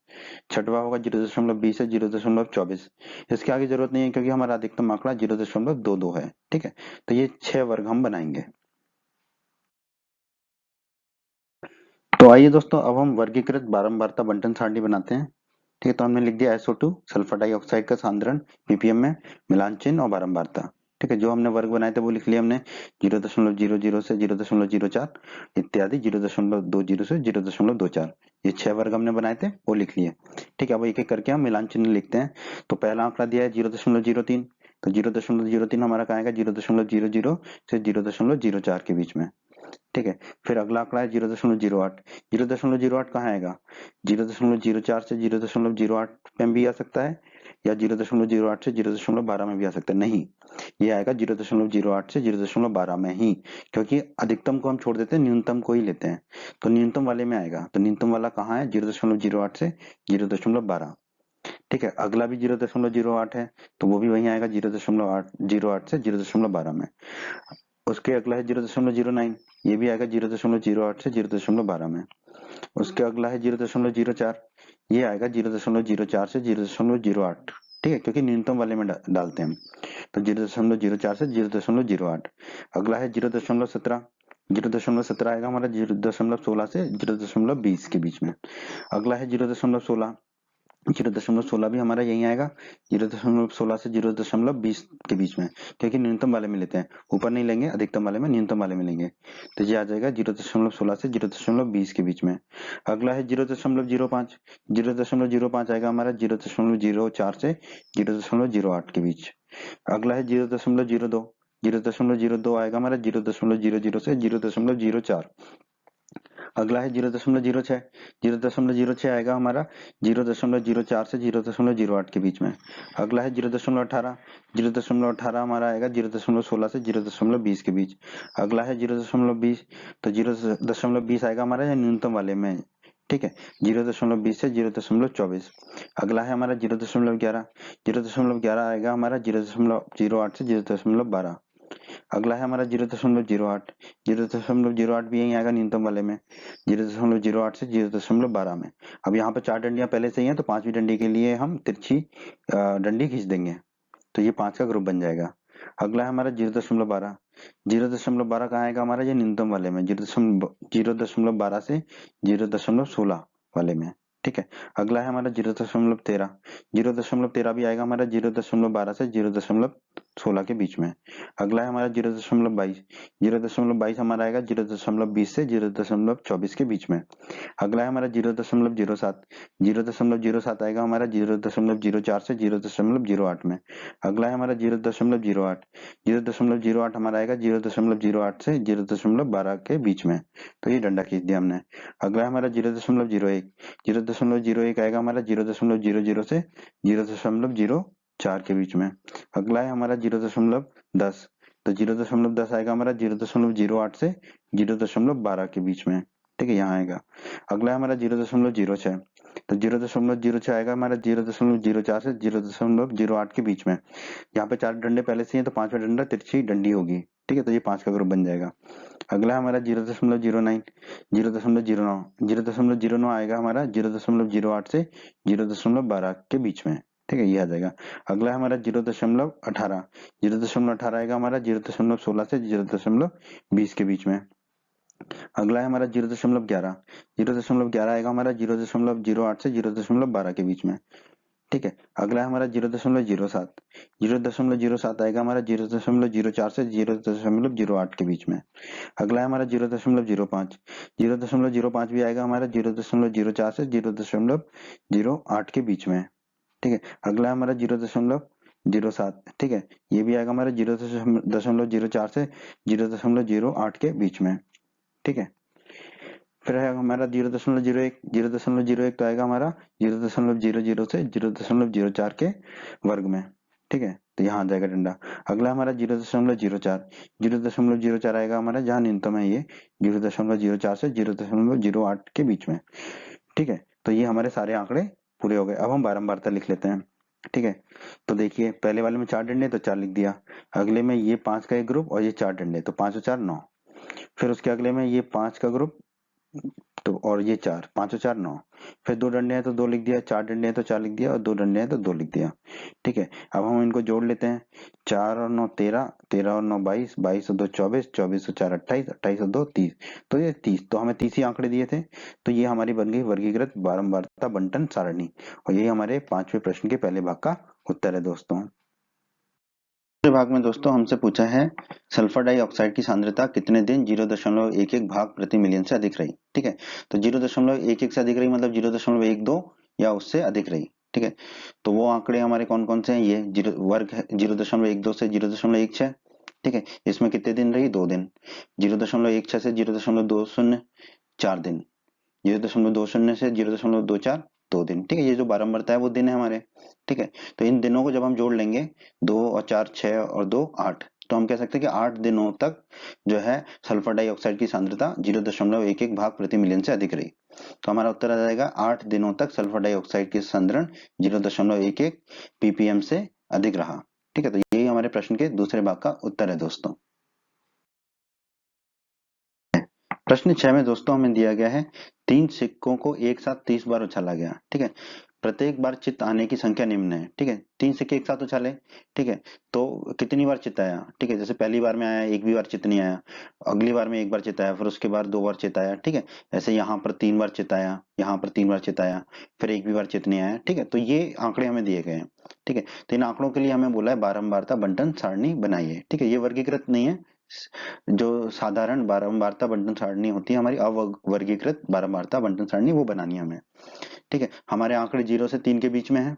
[SPEAKER 1] छठवा होगा 0.20 से 0.24। इसके आगे जरूरत नहीं है क्योंकि हमारा अधिकतम आंकड़ा 0.22 है, ठीक है। तो ये 6 वर्ग हम बनाएंगे। तो आइए दोस्तों अब हम वर्गीकृत बारंबारता बंटन सारणी बनाते हैं, ठीक है। तो हमने लिख दिया SO2 सल्फर डाइऑक्साइड का सांद्रण ppm में, मिलान चिन्ह और बारंबारता, ठीक है। जो हमने वर्ग बनाए थे वो लिख लिया हमने 0.00 से 0.04 इत्यादि 0.20 से 0.24, ये 6 वर्ग हमने बनाए थे वो लिख लिए, ठीक है। अब एक एक करके हम मिलान चिन्ह लिखते हैं। तो पहला आंकड़ा दिया है 0.03, तो 0.03 हमारा कहाँ आएगा 0.00 से 0.04 के बीच में, ठीक है। फिर अगला आंकड़ा है 0.08, 0.08 कहाँ आएगा 0.04 से 0.08 में भी आ सकता है, या 0.08 से 0.12 में भी आ सकता है, नहीं, ये आएगा 0.08 से 0.12 में ही, क्योंकि अधिकतम को हम छोड़ देते हैं न्यूनतम को ही लेते हैं, तो न्यूनतम वाले में आएगा। तो न्यूनतम वाला कहाँ है 0.08 से 0.12, ठीक है। अगला भी 0.08 है, तो वो भी वही आएगा 0.08 से 0.12 में। उसके अगला है 0.09, ये भी आएगा 0.08 से 0.12 में। उसके अगला है 0.04, ये आएगा 0.04 से 0.08, ठीक है, क्योंकि न्यूनतम वाले में डालते हैं हम। तो 0.04 से 0.08। अगला है 0.17, 0.17 आएगा हमारा 0.16 से 0.20 के बीच में। अगला है 0.16, 0.16 भी हमारा यही आएगा 0.16 से 0.20 के बीच में, क्योंकि न्यूनतम वाले में लेते हैं, ऊपर नहीं लेंगे, अधिकतम वाले में न्यूनतम वाले में लेंगे। तो ये आ जाएगा 0.16 से 0.20 के बीच में। अगला है 0.05, 0.05 आएगा हमारा 0.04 से 0.08 के बीच। अगला है 0.02, 0.02 आएगा हमारा 0.00 से 0.04। अगला है 0.06, 0.06 आएगा हमारा 0.04 से 0.08 के बीच में। अगला है 0.18, 0.18 हमारा आएगा 0.16 से 0.20 के बीच। अगला है 0.20, तो 0.20 आएगा हमारा न्यूनतम वाले में, ठीक है, 0.20 से 0.24। अगला है हमारा 0.11, 0.11 आएगा हमारा 0.08 से 0.12। अगला है हमारा 0.08, 0.08 भी यही आएगा न्यूनतम वाले में, 0.08 से 0.12 में। अब यहाँ पे 4 डंडियां पहले से ही हैं, तो 5वीं डंडी के लिए हम तिरछी डंडी खींच देंगे, तो ये 5 का ग्रुप बन जाएगा। अगला है हमारा 0.12। 0.12 कहाँ आएगा हमारा, ये न्यूनतम वाले में, 0.12 से 0.16 वाले में। ठीक है। अगला है हमारा 0.13। 0.13 भी आएगा हमारा 0.12 से 0.16 के बीच में। अगला है हमारा 0.22। 0.22 हमारा आएगा 0.20 से 0.24 के बीच में। अगला है हमारा 0.07। 0.07 आएगा हमारा 0.04 से 0.08 में। अगला है हमारा 0.08। 0.08 हमारा आएगा 0.08 से 0.12 के बीच में। तो ये डंडा खींच दिया हमने। अगला है हमारा 0.01। 0.01 आएगा हमारा 0.00 से 0.04 के बीच में। अगला है हमारा 0.10। तो 0.10 आएगा हमारा 0.08 से 0.12 के बीच में। ठीक है, यहाँ आएगा। अगला है हमारा 0.06। तो 0.06 आएगा हमारा 0.04 से 0.08 के बीच में। यहाँ पे 4 डंडे पहले से हैं तो 5वां डंडा तिरछी डंडी होगी। ठीक है, तो ये 5 का ग्रुप बन जाएगा। अगला है हमारा 0.09। 0.09 0.09 आएगा हमारा 0.08 से 0.12 के बीच में। ठीक है, ये आ जाएगा। अगला है हमारा 0.18। 0.18 आएगा हमारा 0.16 से 0.20 के बीच में। अगला है हमारा 0.11। 0.11 आएगा हमारा 0.08 से 0.12 के बीच में। ठीक है। अगला है हमारा 0.07। 0.07 आएगा हमारा 0.04 से 0.08 के बीच में। अगला है हमारा 0.05। 0.05 भी आएगा हमारा 0.04 से 0.08 के बीच में। ठीक है। अगला है हमारा 0.07। ठीक है, ये भी आएगा हमारा 0.04 से 0.08 के बीच में। ठीक है। फिर है हमारा 0.01। 0.01 तो आएगा हमारा 0.00 से 0.04 के वर्ग में। ठीक है, तो यहाँ आ जाएगा डंडा। अगला हमारा 0.04। 0.04 आएगा हमारा, जहाँ न्यूनतम है ये 0.04 से 0.08 के बीच में। ठीक है, तो ये हमारे सारे आंकड़े पूरे हो गए। अब हम बारंबारता लिख लेते हैं। ठीक है, तो देखिए पहले वाले में 4 डंडे तो 4 लिख दिया। अगले में ये 5 का एक ग्रुप और ये 4 डंडे, तो 5 और 4 9। फिर उसके अगले में ये 5 का ग्रुप तो और ये 4, 5 और 4 9। फिर 2 डंडे हैं तो 2 लिख दिया, 4 डंडे हैं तो 4 लिख दिया और 2 डंडे हैं तो 2 लिख दिया। ठीक है, अब हम इनको जोड़ लेते हैं। 4 और 9 13, 13 और 9 22, 22 और 2 24, 24 और 4 28, 28 और 2 30। तो ये 30, तो हमें 30 ही आंकड़े दिए थे। तो ये हमारी बन गई वर्गीकृत बारंबारता बंटन सारणी। और यही हमारे 5वें प्रश्न के पहले भाग का उत्तर है दोस्तों। दूसरे भाग में दोस्तों हमसे पूछा है सल्फर डाइऑक्साइड की सांद्रता कितने दिन 0.11 भाग प्रति मिलियन से अधिक रही। ठीक है, तो 0.11 से अधिक रही मतलब 0.12 या उससे अधिक रही। ठीक है, तो वो आंकड़े हमारे कौन कौन से हैं, ये वर्ग है 0.12 से 0.16। ठीक है, इसमें कितने दिन रही, 2 दिन। 0.16 से 0.20 4 दिन। 0.20 से 0.24 2 दिन। ठीक है, ये जो बारंबारता है वो दिन है हमारे। ठीक है, तो इन दिनों को जब हम जोड़ लेंगे 2 और 4 6 और 2 8, तो हम कह सकते हैं कि 8 दिनों तक जो है सल्फर डाइऑक्साइड की सांद्रता 0.11 भाग प्रति मिलियन से अधिक रही। तो हमारा उत्तर आ जाएगा 8 दिनों तक सल्फर डाइऑक्साइड की सांद्रण 0.11 ppm से अधिक रहा। ठीक है, तो यही हमारे प्रश्न के दूसरे भाग का उत्तर है दोस्तों। प्रश्न 6 में दोस्तों हमें दिया गया है 3 सिक्कों को एक साथ 30 बार उछाला गया। ठीक है, प्रत्येक बार चित्त आने की संख्या निम्न है। ठीक है, 3 सिक्के एक साथ उछाले। ठीक है, तो कितनी बार चित्त आया। ठीक है, जैसे पहली बार में आया, एक भी बार चित्त नहीं आया। अगली बार में एक बार चित्त आया, फिर उसके बाद 2 बार चित्त आया। ठीक है, ऐसे यहाँ पर 3 बार चित्त आया, यहाँ पर 3 बार चित्त आया, फिर एक भी बार चित्त नहीं आया। ठीक है, तो ये आंकड़े हमें दिए गए हैं। ठीक है, तो इन आंकड़ों के लिए हमें बोला है बारंबारता बंटन सारणी बनाइए। ठीक है, ये वर्गीकृत नहीं है। जो साधारण बारंबारता बंटन सारणी होती है हमारी अवर्गीकृत बारंबारता बंटन सारणी, वो बनानी है हमें। ठीक है, हमारे आंकड़े 0 से 3 के बीच में है।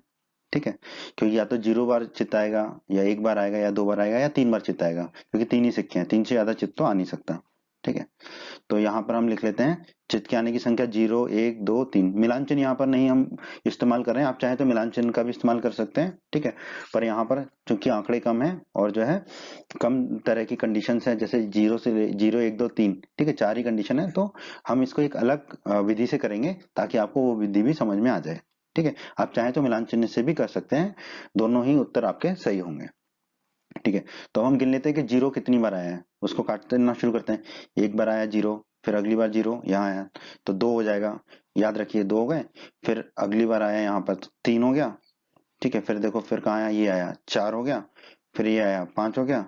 [SPEAKER 1] ठीक है, क्योंकि या तो 0 बार चित्त आएगा, या 1 बार आएगा, या 2 बार आएगा, या 3 बार चित्त आएगा, क्योंकि 3 ही सिक्के हैं, 3 से ज्यादा चित्त तो आ नहीं सकता। ठीक है, तो यहाँ पर हम लिख लेते हैं चित्त के आने की संख्या 0 1 2 3। मिलान चिन्ह यहाँ पर नहीं हम इस्तेमाल कर रहे हैं, आप चाहे तो मिलान चिन्ह का भी इस्तेमाल कर सकते हैं। ठीक है, पर यहाँ पर चूंकि आंकड़े कम है और जो है कम तरह की कंडीशन है, जैसे 0 से 0 1 2 3, ठीक है 4 ही कंडीशन है, तो हम इसको एक अलग विधि से करेंगे ताकि आपको वो विधि भी समझ में आ जाए। ठीक है, आप चाहे तो मिलान चिन्ह से भी कर सकते हैं, दोनों ही उत्तर आपके सही होंगे। ठीक है, तो हम गिन लेते हैं कि 0 कितनी बार आया है, उसको काटते ना शुरू करते हैं। एक बार आया 0, फिर अगली बार 0 यहाँ आया तो 2 हो जाएगा, याद रखिए 2 हो गए। फिर अगली बार आया यहाँ पर तो 3 हो गया। ठीक है, फिर देखो फिर कहाँ आया, ये आया 4 हो गया। फिर ये आया 5 हो गया,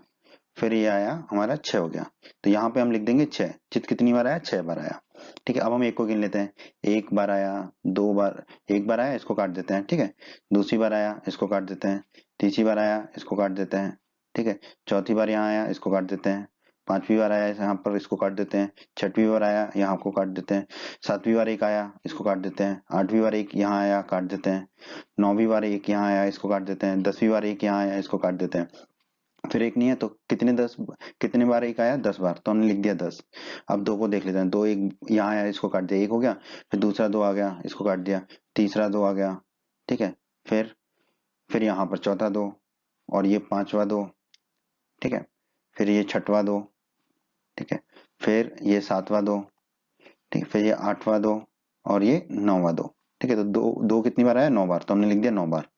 [SPEAKER 1] फिर ये आया हमारा 6 हो गया। तो यहाँ पे हम लिख देंगे 6। चित कितनी बार आया? 6 बार आया। ठीक है, अब हम एक को गिन लेते हैं। एक बार आया, दो बार, एक बार आया इसको काट देते हैं। ठीक है, दूसरी बार आया इसको काट देते हैं, तीसरी बार आया इसको काट देते हैं। ठीक है, चौथी बार यहाँ आया इसको काट देते हैं, पांचवी बार आया यहाँ पर इसको काट देते हैं, छठवीं बार आया यहाँ को काट देते हैं, सातवीं बार एक आया इसको काट देते हैं, आठवीं बार एक यहाँ आया काट देते हैं, नौवीं बार एक यहाँ आया इसको काट देते हैं, 10वीं बार एक यहाँ आया इसको काट देते हैं। फिर एक नहीं है तो कितने बार एक आया? 10 बार, तो हमने लिख दिया 10। अब दो को देख लेते हैं। दो एक यहाँ आया इसको काट दिया, एक हो गया। फिर दूसरा दो आ गया इसको काट दिया, तीसरा दो आ गया। ठीक है, फिर यहाँ पर चौथा दो, और ये पांचवा दो। ठीक है, फिर ये छठवा दो। ठीक है, फिर ये सातवां दो। ठीक है, फिर ये आठवां दो, और ये नौवां दो। ठीक है, तो दो दो कितनी बार आया? 9 बार, तो हमने लिख दिया 9 बार।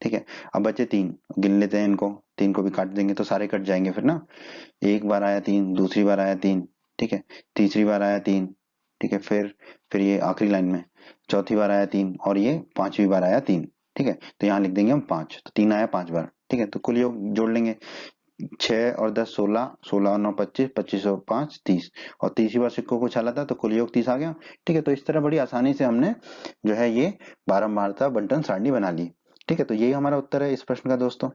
[SPEAKER 1] ठीक है, अब बचे 3, गिन लेते हैं इनको। 3 को भी काट देंगे तो सारे कट जाएंगे फिर ना। एक बार आया 3, दूसरी बार आया 3। ठीक है, तीसरी बार आया 3। ठीक है, फिर ये आखिरी लाइन में चौथी बार आया 3, और ये पांचवी बार आया 3। ठीक है, तो यहाँ लिख देंगे हम 5, तो 3 आया 5 बार। ठीक है, तो कुल योग जोड़ लेंगे। 6 और 10 16, 16 और 9 25, 25 और 5 30, और तीसरी बार सिक्कों को उछाला था तो कुल योग 30 आ गया। ठीक है, तो इस तरह बड़ी आसानी से हमने जो है ये बारंबारता बंटन सारणी बना ली। ठीक है, तो यही हमारा उत्तर है इस प्रश्न का दोस्तों।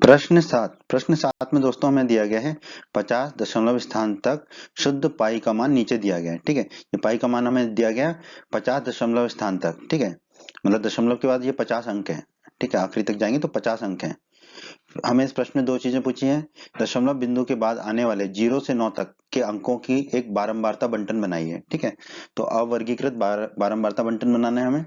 [SPEAKER 1] प्रश्न 7 में दोस्तों हमें दिया गया है 50 दशमलव स्थान तक शुद्ध पाई का मान नीचे दिया गया है। ठीक है, ये पाई का मान हमें दिया गया 50 दशमलव स्थान तक। ठीक है, मतलब दशमलव के बाद ये 50 अंक है। ठीक है, आखिरी तक जाएंगे तो 50 अंक है। हमें इस प्रश्न में दो चीजें पूछी हैं। दशमलव बिंदु के बाद आने वाले 0 से 9 तक के अंकों की एक बारंबारता बंटन बनाई है। ठीक है, तो अवर्गीकृत बारंबारता बंटन बनाना है हमें।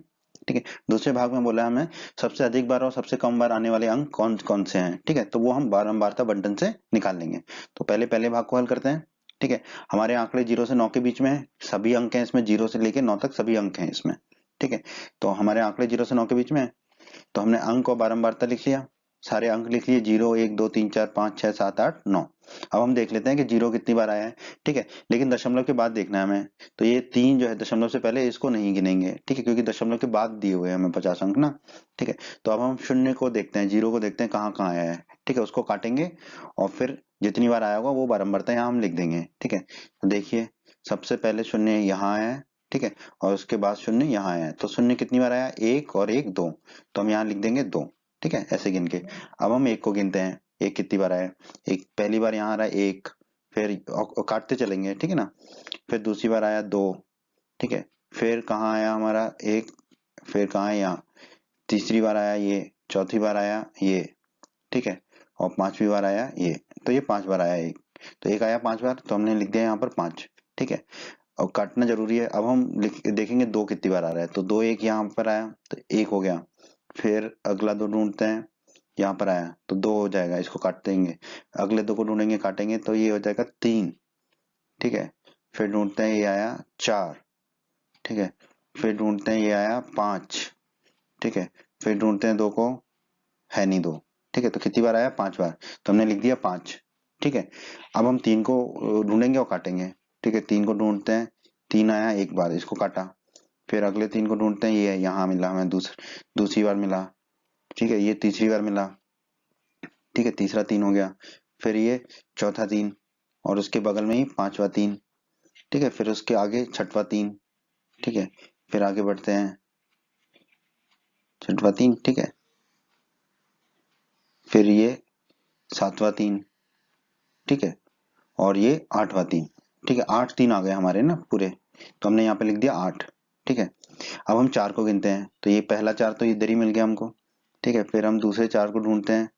[SPEAKER 1] ठीक है, दूसरे भाग में बोला हमें सबसे अधिक बार और सबसे कम बार आने वाले अंक कौन कौन से हैं। ठीक है, तो वो हम बारंबारता बंटन से निकाल लेंगे। तो पहले भाग को हल करते हैं। ठीक है, हमारे आंकड़े 0 से 9 के बीच में है, सभी अंक हैं इसमें, 0 से लेके 9 तक सभी अंक हैं इसमें। ठीक है, तो हमारे आंकड़े 0 से 9 के बीच में है, तो हमने अंक और बारंबारता लिख लिया। सारे अंक लिख लिए, 0 1 2 3 4 5 6 7 8 9। अब हम देख लेते हैं कि 0 कितनी बार आया है। ठीक है, लेकिन दशमलव के बाद देखना है हमें। तो ये 3 जो है दशमलव से पहले, इसको नहीं गिनेंगे। ठीक है, क्योंकि दशमलव के बाद दिए हुए हैं हमें 50 अंक ना। ठीक है, तो अब हम शून्य को देखते हैं, 0 को देखते हैं कहाँ कहाँ आया है। ठीक है, उसको काटेंगे और फिर जितनी बार आया होगा वो बारंबारता यहाँ हम लिख देंगे। ठीक है, तो देखिए सबसे पहले शून्य यहाँ आया है। ठीक है, और उसके बाद शून्य यहाँ आया है, तो शून्य कितनी बार आया? 1 और 1 2, तो हम यहाँ लिख देंगे 2। ठीक है, ऐसे गिन के अब हम एक को गिनते हैं। एक कितनी बार आया? एक पहली बार यहाँ आ रहा है 1, फिर काटते चलेंगे। ठीक है ना, फिर दूसरी बार आया 2। ठीक है, फिर कहाँ आया हमारा 1, फिर कहाँ है? यहाँ। तीसरी बार आया ये, चौथी बार आया ये। ठीक है, और पांचवी बार आया ये। तो ये 5 बार आया एक, तो एक आया 5 बार, तो हमने लिख दिया यहाँ पर 5। ठीक है, और काटना जरूरी है। अब हम देखेंगे 2 कितनी बार आ रहा है, तो 2 एक यहाँ पर आया तो 1 हो गया। फिर अगला 2 ढूंढते हैं, यहाँ पर आया तो 2 हो जाएगा, इसको काट देंगे। अगले 2 को ढूंढेंगे काटेंगे तो ये हो जाएगा 3। ठीक है, फिर ढूंढते हैं, ये आया 4। ठीक है, फिर ढूंढते हैं, ये आया 5। ठीक है, फिर ढूंढते हैं 2 को, है नहीं 2। ठीक है, तो कितनी बार आया? 5 बार, तो हमने लिख दिया 5। ठीक है, अब हम 3 को ढूंढेंगे और काटेंगे। ठीक है, 3 को ढूंढते हैं, 3 आया एक बार, इसको काटा। फिर अगले 3 को ढूंढते हैं, ये यहाँ मिला हमें, दूसरी बार मिला। ठीक है, ये तीसरी बार मिला। ठीक है, तीसरा 3 हो गया। फिर ये चौथा 3, और उसके बगल में ही पांचवा 3। ठीक है, फिर उसके आगे छठवा 3। ठीक है, फिर आगे बढ़ते हैं, छठवा 3। ठीक है, फिर ये सातवां 3। ठीक है, और ये आठवां 3। ठीक है, 8 3 आ गए हमारे ना पूरे, तो हमने यहाँ पे लिख दिया 8। ठीक है, अब हम 4 को गिनते हैं, तो ये पहला 4 तो इधर ही मिल गया हमको। ठीक है, फिर हम दूसरे 4 को ढूंढते हैं,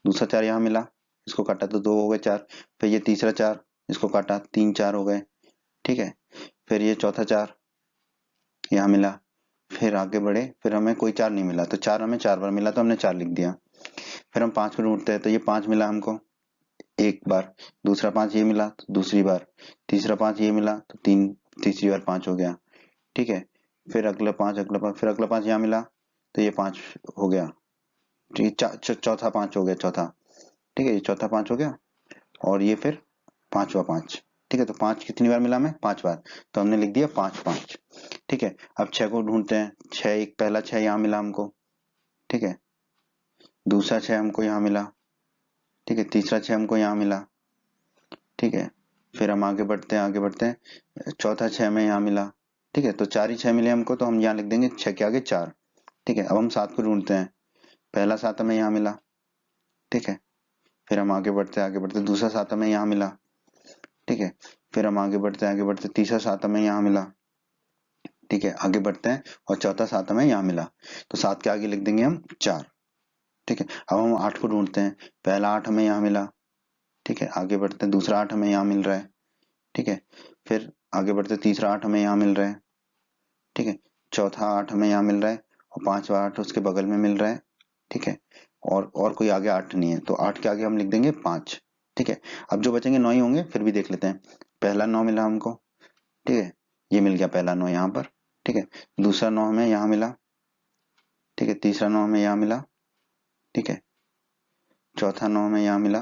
[SPEAKER 1] दूसरा 4 यहाँ मिला, इसको काटा तो 2 हो गए 4। फिर ये तीसरा 4, इसको काटा 3 4 हो गए। ठीक है, फिर ये चौथा 4 यहाँ मिला। फिर आगे बढ़े, फिर हमें कोई 4 नहीं मिला, तो 4 हमें 4 बार मिला तो हमने 4 लिख दिया। फिर हम 5 को ढूंढते हैं, तो ये 5 मिला हमको एक बार, दूसरा 5 ये मिला तो दूसरी बार, तीसरा 5 ये मिला तो तीसरी बार 5 हो गया। ठीक है, फिर अगला 5, फिर अगला 5 यहाँ मिला तो ये 5 हो गया। ठीक है, चौथा 5 हो गया, चौथा। ठीक है, ये चौथा 5 हो गया, और ये फिर पांचवा 5। ठीक है, तो 5 कितनी बार मिला हमें? 5 बार, तो हमने लिख दिया 5 5। ठीक है, अब 6 को ढूंढते हैं, 6 एक पहला 6 यहाँ मिला हमको। ठीक है, दूसरा 6 हमको यहाँ मिला, ठीक है, तीसरा 6 हमको यहाँ मिला, ठीक है, फिर हम आगे बढ़ते हैं, चौथा 6 हमें यहाँ मिला, ठीक है, तो 4 ही 6 मिले हमको, तो हम यहाँ लिख देंगे 6 के आगे 4, ठीक है। अब हम 7 को ढूंढते हैं, पहला 7 हमें यहाँ मिला, ठीक है, फिर हम आगे बढ़ते दूसरा 7 हमें यहाँ मिला, ठीक है, फिर हम आगे बढ़ते तीसरा 7 हमें यहाँ मिला, ठीक है, आगे बढ़ते हैं और चौथा 7 हमें यहाँ मिला, तो 7 के आगे लिख देंगे हम 4, ठीक है। अब हम 8 को ढूंढते हैं, पहला 8 हमें यहाँ मिला, ठीक है, आगे बढ़ते हैं दूसरा 8 हमें यहाँ मिल रहा है, ठीक है, फिर आगे बढ़ते तीसरा 8 हमें यहाँ मिल रहा है, ठीक है, चौथा 8 हमें यहाँ मिल रहा है और पांचवा 8 उसके बगल में मिल रहा है, ठीक है, और कोई आगे 8 नहीं है, तो 8 के आगे हम लिख देंगे 5, ठीक है। अब जो बचेंगे 9 ही होंगे, फिर भी देख लेते हैं। पहला 9 मिला हमको, ठीक है, ये मिल गया पहला 9 यहाँ पर, ठीक है, दूसरा 9 हमें यहाँ मिला, ठीक है, तीसरा 9 हमें यहाँ मिला, ठीक है, चौथा 9 हमें यहाँ मिला,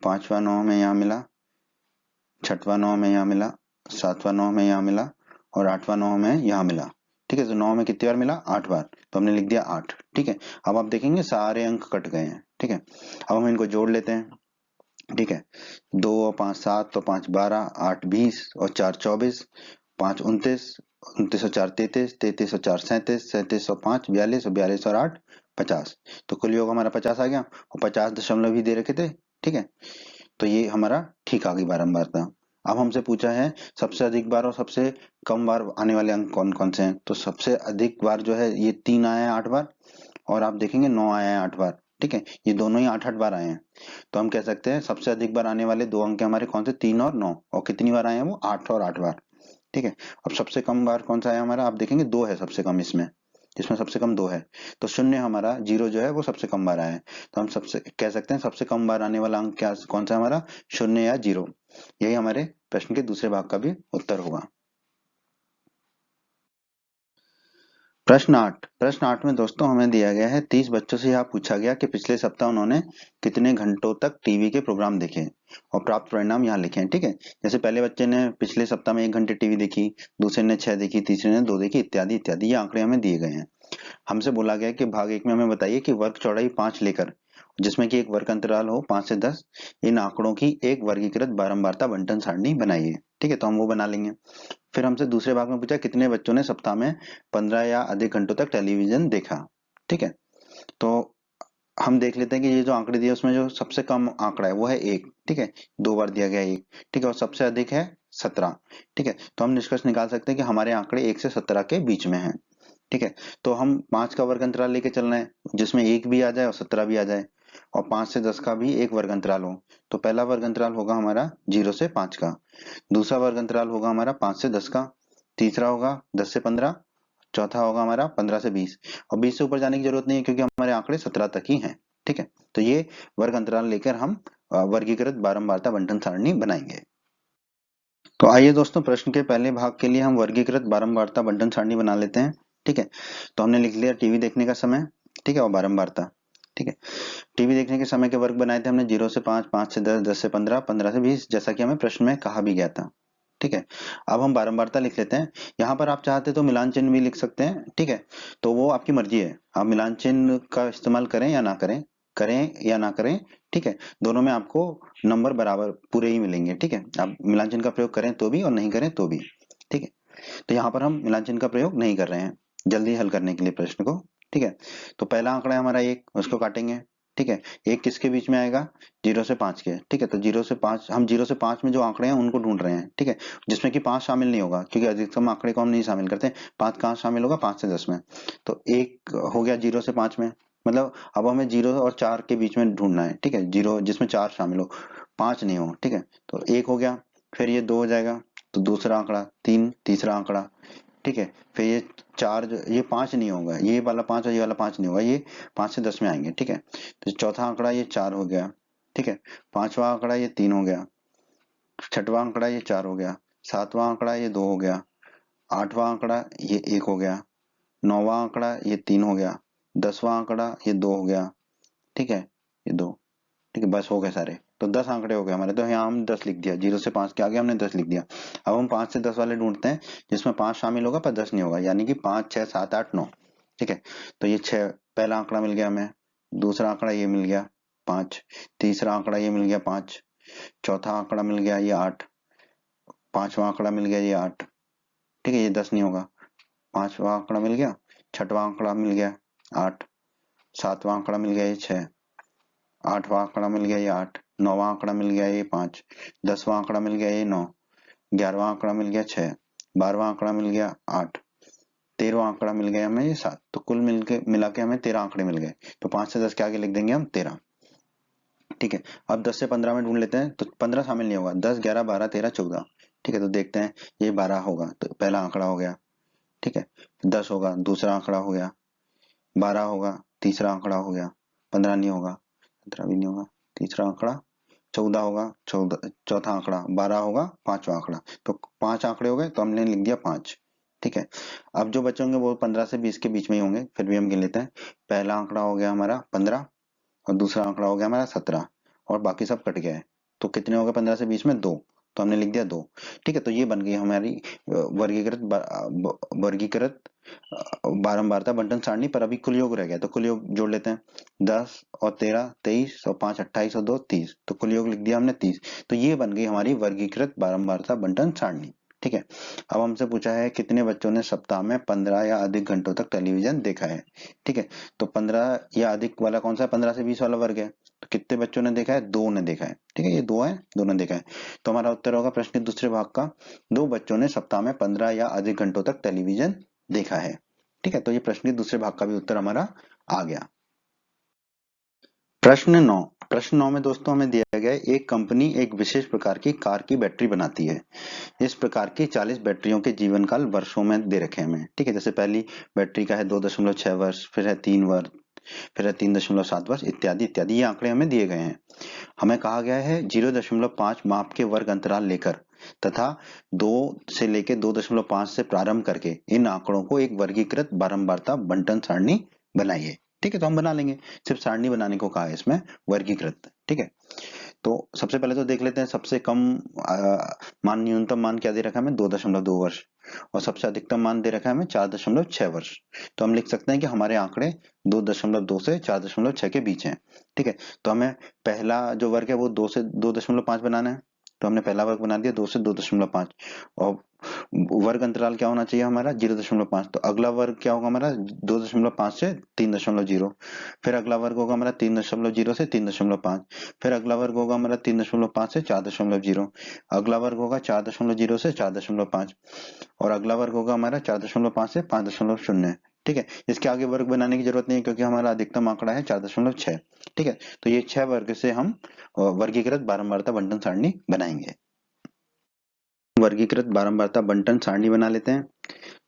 [SPEAKER 1] पांचवा 9 हमें यहाँ मिला, छठवां 9 हमें यहाँ मिला, सातवां 9 हमें यहाँ मिला और आठवां 9 हमें यहाँ मिला, ठीक है। तो 9 में कितनी बार मिला? 8 बार, तो हमने लिख दिया 8, ठीक है। अब आप देखेंगे सारे अंक कट गए हैं, ठीक है। अब हम इनको जोड़ लेते हैं, ठीक है, 2 और 5 7, तो 5 12, 8 20 और 4 24, 5 29, 29 और 4 33, 33 और 4 37, 37 और 5 42 और 42 और 8 50, तो कुल योग हमारा 50 आ गया और 50 दशमलव भी दे रखे थे, ठीक है। तो ये हमारा ठीक आ गई बारंबारता। अब हमसे पूछा है सबसे अधिक बार और सबसे कम बार आने वाले अंक कौन कौन से हैं, तो सबसे अधिक बार जो है ये 3 आया है 8 बार, और आप देखेंगे 9 आया है 8 बार, ठीक है, ये दोनों ही 8 8 बार आए हैं। तो हम कह सकते हैं सबसे अधिक बार आने वाले दो अंक हमारे कौन से? 3 और 9, और कितनी बार आए हैं वो? 8 और 8 बार, ठीक है। अब सबसे कम बार कौन सा है हमारा? आप देखेंगे 2 है सबसे कम इसमें, इसमें सबसे कम 2 है, तो शून्य हमारा 0 जो है वो सबसे कम बार आया है, तो हम सबसे कह सकते हैं सबसे कम बार आने वाला अंक क्या कौन सा हमारा? शून्य या 0। यही हमारे प्रश्न के दूसरे भाग का भी उत्तर होगा। प्रश्न 8 में दोस्तों हमें दिया गया है 30 बच्चों से यह पूछा गया कि पिछले सप्ताह उन्होंने कितने घंटों तक टीवी के प्रोग्राम देखे और प्राप्त परिणाम यहाँ लिखे हैं, ठीक है। जैसे पहले बच्चे ने पिछले सप्ताह में 1 घंटे टीवी देखी, दूसरे ने 6 देखी, तीसरे ने 2 देखी, इत्यादि इत्यादि, ये आंकड़े हमें दिए गए हैं। हमसे बोला गया कि भाग 1 में हमें बताइए कि वर्ग चौड़ाई 5 लेकर, जिसमें कि एक वर्ग अंतराल हो 5 से 10, इन आंकड़ों की एक वर्गीकृत बारंबारता बंटन सारणी बनाइए, ठीक है, तो हम वो बना लेंगे। फिर हमसे दूसरे भाग में पूछा कितने बच्चों ने सप्ताह में 15 या अधिक घंटों तक टेलीविजन देखा, ठीक है। तो हम देख लेते हैं कि ये जो आंकड़े दिए उसमें जो सबसे कम आंकड़ा है वो है 1, ठीक है, 2 बार दिया गया 1, ठीक है, और सबसे अधिक है 17, ठीक है। तो हम निष्कर्ष निकाल सकते हैं कि हमारे आंकड़े 1 से 17 के बीच में हैं, ठीक है। तो हम 5 का वर्ग अंतराल लेके चलना है जिसमें 1 भी आ जाए और 17 भी आ जाए, और 5 से 10 का भी एक वर्ग अंतराल हो। तो पहला वर्ग अंतराल होगा हमारा 0 से 5 का, दूसरा वर्ग अंतराल होगा हमारा 5 से 10 का, तीसरा होगा 10 से 15, चौथा होगा हमारा 15 से 20, और 20 से ऊपर जाने की जरूरत नहीं है क्योंकि हमारे आंकड़े 17 तक ही हैं, ठीक है। तो ये वर्ग अंतराल लेकर हम वर्गीकृत बारंबारता बंटन सारणी बनाएंगे। तो आइए दोस्तों प्रश्न के पहले भाग के लिए हम वर्गीकृत बारंबारता बंटन सारणी बना लेते हैं, ठीक है। तो हमने लिख लिया टीवी देखने का समय, ठीक है, और बारंबारता, ठीक है। टीवी देखने के समय के वर्ग बनाए थे हमने 0 से 5, 5 से 10, 10 से 15, 15 से 20, जैसा कि हमें प्रश्न में कहा भी गया था, ठीक है। अब हम बारंबारता लिख लेते हैं। यहाँ पर आप चाहते तो मिलान चिन्ह भी लिख सकते हैं, ठीक है, तो वो आपकी मर्जी है, आप मिलान चिन्ह का इस्तेमाल करें या ना करें, ठीक है, दोनों में आपको नंबर बराबर पूरे ही मिलेंगे, ठीक है। आप मिलान चिन्ह का प्रयोग करें तो भी और नहीं करें तो भी, ठीक है। तो यहाँ पर हम मिलान चिन्ह का प्रयोग नहीं कर रहे हैं जल्दी हल करने के लिए प्रश्न को, ठीक है। तो पहला आंकड़ा है हमारा 1, उसको काटेंगे, ठीक है। 1 किसके बीच में आएगा? 0 से 5 के, ठीक है। तो 0 से 5, हम 0 से 5 में जो आंकड़े हैं उनको ढूंढ रहे हैं, ठीक है, जिसमें कि 5 शामिल नहीं होगा क्योंकि अधिकतम आंकड़े को हम नहीं शामिल करते। 5 कहाँ शामिल होगा? 5 से 10 में। तो 1 हो गया 0 से 5 में, मतलब अब हमें 0 और 4 के बीच में ढूंढना है, ठीक है, 0 जिसमें 4 शामिल हो, 5 नहीं हो, ठीक है। तो 1 हो गया, फिर ये 2 हो जाएगा, तो दूसरा आंकड़ा 3, तीसरा आंकड़ा, ठीक है, फिर ये 4 ये 5 नहीं होगा, ये वाला 5 और ये वाला 5 नहीं होगा, ये 5 से 10 में आएंगे, ठीक है। तो चौथा आंकड़ा ये 4 हो गया, ठीक है, पांचवा आंकड़ा ये 3 हो गया, छठवां आंकड़ा ये 4 हो गया, सातवां आंकड़ा ये 2 हो गया, आठवां आंकड़ा ये 1 हो गया, नौवां आंकड़ा ये 3 हो गया, 10वां आंकड़ा ये 2 हो गया, ठीक है, ये 2, ठीक है, बस हो गए सारे। तो 10 आंकड़े हो गए हमारे, तो यहाँ हम 10 लिख दिया, 0 से 5 के आगे हमने 10 लिख दिया। अब हम 5 से 10 वाले ढूंढते हैं जिसमें 5 शामिल होगा पर 10 नहीं होगा, यानी कि 5 6 7 8 9, ठीक है, तो ये 6 पहला आंकड़ा मिल गया हमें, दूसरा आंकड़ा ये मिल गया 5, तीसरा आंकड़ा ये मिल गया 5, चौथा आंकड़ा मिल गया ये 8, पांचवा आंकड़ा मिल गया ये 8। ठीक है, ये 10 नहीं होगा, पांचवा आंकड़ा मिल गया, छठवां आंकड़ा मिल गया 8, सातवां आंकड़ा मिल गया ये 6, आठवां आंकड़ा मिल गया ये 8, नौवां आंकड़ा मिल गया ये 5, 10वां आंकड़ा मिल गया ये 9, 11वां आंकड़ा मिल गया 6, 12वां आंकड़ा मिल गया 8, 13वां आंकड़ा मिल गया हमें ये 7। तो कुल मिला के हमें 13 आंकड़े मिल गए। तो 5 से 10 के आगे लिख देंगे हम 13। ठीक है, अब 10 से 15 में ढूंढ लेते हैं, तो 15 शामिल नहीं होगा, 10 11 12 13 14। ठीक है, तो देखते हैं, ये 12 होगा तो पहला आंकड़ा हो गया। ठीक है, 10 होगा, दूसरा आंकड़ा हो गया, 12 होगा, तीसरा आंकड़ा हो गया, 15 नहीं होगा, 15 भी नहीं होगा, तीसरा आंकड़ा, 14 होगा, 14 चौथा आंकड़ा, 12 होगा, पांचवा आंकड़ा। तो 5 आंकड़े हो गए, तो हमने लिख दिया 5। ठीक है, अब जो बचे होंगे वो 15 से 20 के बीच में ही होंगे, फिर भी हम गिन लेते हैं। पहला आंकड़ा हो गया हमारा 15 और दूसरा आंकड़ा हो गया हमारा 17 और बाकी सब कट गया है। तो कितने हो गए 15 से 20 में 2, तो हमने लिख दिया 2। ठीक है, तो ये बन गई हमारी वर्गीकृत बारंबारता बंटन सारणी। पर अभी कुल योग रह गया, तो कुल योग जोड़ लेते हैं। 10 और 13 23 और 5 28 और 2 30, तो कुल योग लिख दिया हमने 30। तो ये बन गई हमारी वर्गीकृत बारंबारता बंटन सारणी। ठीक है, अब हमसे पूछा है कितने बच्चों ने सप्ताह में 15 या अधिक घंटों तक टेलीविजन देखा है। ठीक है, तो 15 या अधिक वाला कौन सा है, 15 से 20 वाला वर्ग है। तो कितने बच्चों ने देखा है, 2 ने देखा है। ठीक है, ये 2 है, 2 ने देखा है। तो हमारा उत्तर होगा प्रश्न के दूसरे भाग का, 2 बच्चों ने सप्ताह में 15 या अधिक घंटों तक टेलीविजन देखा है। ठीक है, तो ये प्रश्न के दूसरे भाग का भी उत्तर हमारा आ गया। प्रश्न 9, प्रश्न 9 में दोस्तों हमें दिया गया है, एक कंपनी एक विशेष प्रकार की कार की बैटरी बनाती है। इस प्रकार की 40 बैटरियों के जीवन काल वर्षों में दे रखे हमें। ठीक है, जैसे पहली बैटरी का है 2.6 वर्ष, फिर है 3 वर्ष, फिर है 3.7 वर्ष, इत्यादि इत्यादि। ये आंकड़े हमें दिए गए हैं। हमें कहा गया है 0.5 माप के वर्ग अंतराल लेकर तथा 2 से लेकर 2.5 से प्रारंभ करके इन आंकड़ों को एक वर्गीकृत बारंबारता बंटन सारणी बनाइए। ठीक है, तो हम बना लेंगे, सिर्फ सारणी बनाने को कहा है इसमें, वर्गीकृत। ठीक है, तो सबसे पहले तो देख लेते हैं, सबसे कम मान, न्यूनतम मान क्या दे रखा है हमें, 2.2 वर्ष, और सबसे अधिकतम मान दे रखा है हमें 4.6 वर्ष। तो हम लिख सकते हैं कि हमारे आंकड़े 2.2 से 4.6 के बीच हैं। ठीक है, तो हमें पहला जो वर्ग है वो 2 से 2.5 बनाना है। तो हमने पहला वर्ग बना दिया 2 से 2.5, और वर्ग अंतराल क्या होना चाहिए हमारा, 0.5। तो अगला वर्ग क्या होगा हमारा, 2.5 से 3.0। फिर अगला वर्ग होगा हमारा 3.0 से 3.5। फिर अगला वर्ग होगा हमारा 3.5 से 4.0। अगला वर्ग होगा 4.0 से 4.5, और अगला वर्ग होगा हमारा 4.5 से 5.0। ठीक है, इसके आगे वर्ग बनाने की जरूरत नहीं है क्योंकि हमारा अधिकतम आंकड़ा है 4.6। ठीक है, तो ये 6 वर्ग से हम वर्गीकृत बारंबारता बंटन सारणी बनाएंगे। वर्गीकृत बारंबारता बंटन सारणी बना लेते हैं।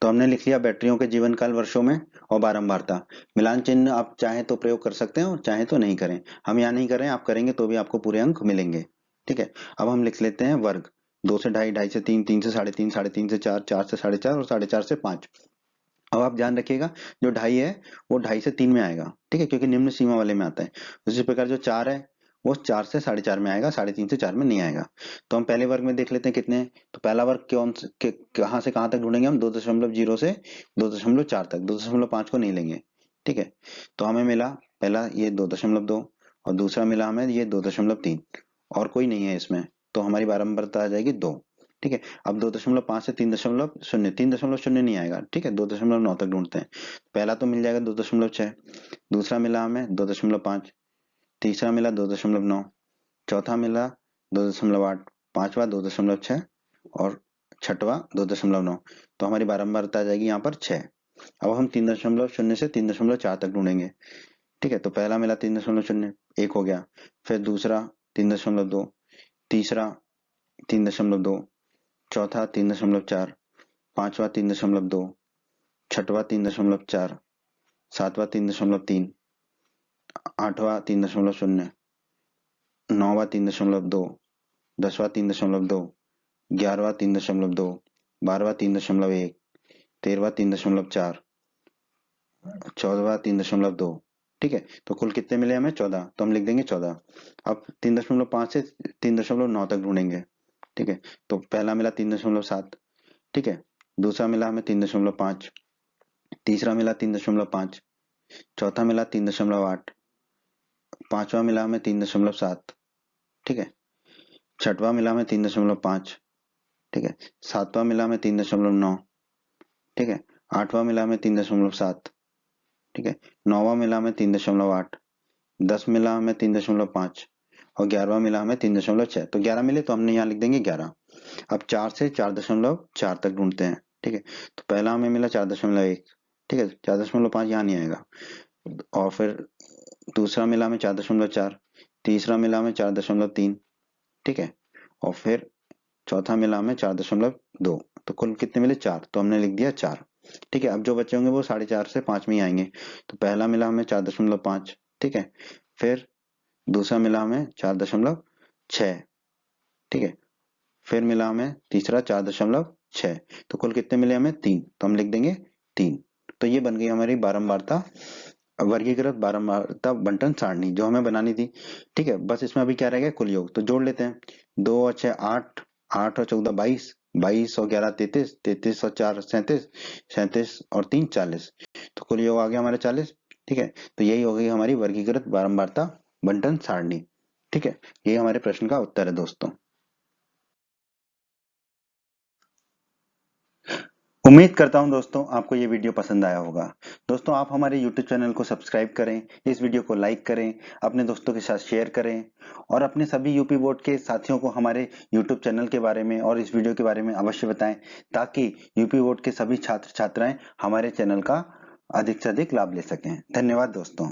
[SPEAKER 1] तो हमने लिख लिया बैटरियों के जीवन काल वर्षों में और बारंबारता। मिलान चिन्ह आप चाहें तो प्रयोग कर सकते हैं और चाहें तो नहीं करें। हम यहाँ नहीं कर रहे हैं, आप करेंगे तो भी आपको पूरे अंक मिलेंगे। ठीक है, अब हम लिख लेते हैं वर्ग। 2 से 2.5, 2.5 से 3, 3 से 3.5, 3.5 से 4, 4 से 4.5 और 4.5 से 5। अब आप ध्यान रखिएगा, जो 2.5 है वो 2.5 से 3 में आएगा। ठीक है, क्योंकि निम्न सीमा वाले में आता है। उसी प्रकार जो 4 है वो 4 से 4.5 में आएगा, 3.5 से 4 में नहीं आएगा। तो हम पहले वर्ग में देख लेते हैं कितने हैं। तो पहला वर्ग कहाँ से कहाँ तक ढूंढेंगे हम, 2.0 से 2.4 तक, 2.5 को नहीं लेंगे। ठीक है, तो हमें मिला पहला ये 2.2 और दूसरा मिला हमें ये 2.3, और कोई नहीं है इसमें, तो हमारी बारंबारता आ जाएगी 2। ठीक है, अब 2.5 से 3.0, 3.0 नहीं आएगा। ठीक है, 2.9 तक ढूंढते हैं। पहला तो मिल जाएगा 2.6, दूसरा मिला हमें 2.5, तीसरा मिला 2.9, चौथा मिला 2.8, पांचवा 2.6 और छठवा 2.9। तो हमारी बारंबारता आ जाएगी यहाँ पर 6। अब हम 3.0 से 3.4 तक ढूंढेंगे। ठीक है, तो पहला मिला 3.0, एक हो गया, फिर दूसरा 3.2, तीसरा 3.2, चौथा 3.4, पांचवा 3.2, छठवा 3.4, सातवा 3.3, आठवा 3.0, नौवा 3.2, 10वां 3.2, 11वां 3.2, 12वां 3.1, 13वां 3.4, 14वां 3.2। ठीक है, तो कुल कितने मिले हमें, 14। तो हम लिख देंगे 14। अब 3.5 से 3.9 तक ढूंढेंगे। ठीक है, तो पहला मिला 3.7। ठीक है, दूसरा मिला हमें 3.5, तीसरा मिला 3.5, चौथा मिला 3.8, पांचवा मिला हमें 3.7, ठीक है, छठवां मिला हमें 3.5, ठीक है, सातवां मिला हमें 3.9, ठीक है, आठवां मिला हमें 3.7, ठीक है, नौवां मिला हमें 3.8, 10 मिला हमें 3.5 और 11वां मिला हमें 3.6। तो 11 मिले तो हमने यहाँ लिख देंगे 11। अब 4 से 4.4 तक ढूंढते हैं, ठीक है। तो पहला हमें मिला 4.1, ठीक है, 4.5 यहाँ नहीं आएगा। और फिर दूसरा मिला हमें 4.4, तीसरा मिला हमें 4.3, ठीक है, और फिर चौथा मिला हमें 4.2। तो कुल कितने मिले? 4। तो हमने लिख दिया 4, ठीक है। अब जो बचे होंगे वो 4.5 से 5 में ही आएंगे। तो पहला मिला हमें 4.5, ठीक है, फिर दूसरा मिला हमें 4.6, ठीक है, फिर मिला हमें तीसरा 4.6। तो कुल कितने मिले हमें? 3। तो हम लिख देंगे 3। तो ये बन गई हमारी बारंबारता वर्गीकृत बारंबारता बंटन सारणी जो हमें बनानी थी, ठीक है। बस इसमें अभी क्या रह गया? कुल योग। तो जोड़ लेते हैं। 2 और 6 8, 8 और 14 22, 22 और 11 33, 33 और 4 37, 37 और 3 40। तो कुल योग आ गया हमारे 40, ठीक है। तो यही हो गई हमारी वर्गीकृत बारंबारता बंटन सारणी, ठीक है। ये हमारे प्रश्न का उत्तर है दोस्तों। उम्मीद करता हूं दोस्तों आपको ये वीडियो पसंद आया होगा। दोस्तों आप हमारे YouTube चैनल को सब्सक्राइब करें, इस वीडियो को लाइक करें, अपने दोस्तों के साथ शेयर करें और अपने सभी यूपी बोर्ड के साथियों को हमारे YouTube चैनल के बारे में और इस वीडियो के बारे में अवश्य बताएं, ताकि यूपी बोर्ड के सभी छात्र छात्राएं हमारे चैनल का अधिक से अधिक लाभ ले सकें। धन्यवाद दोस्तों।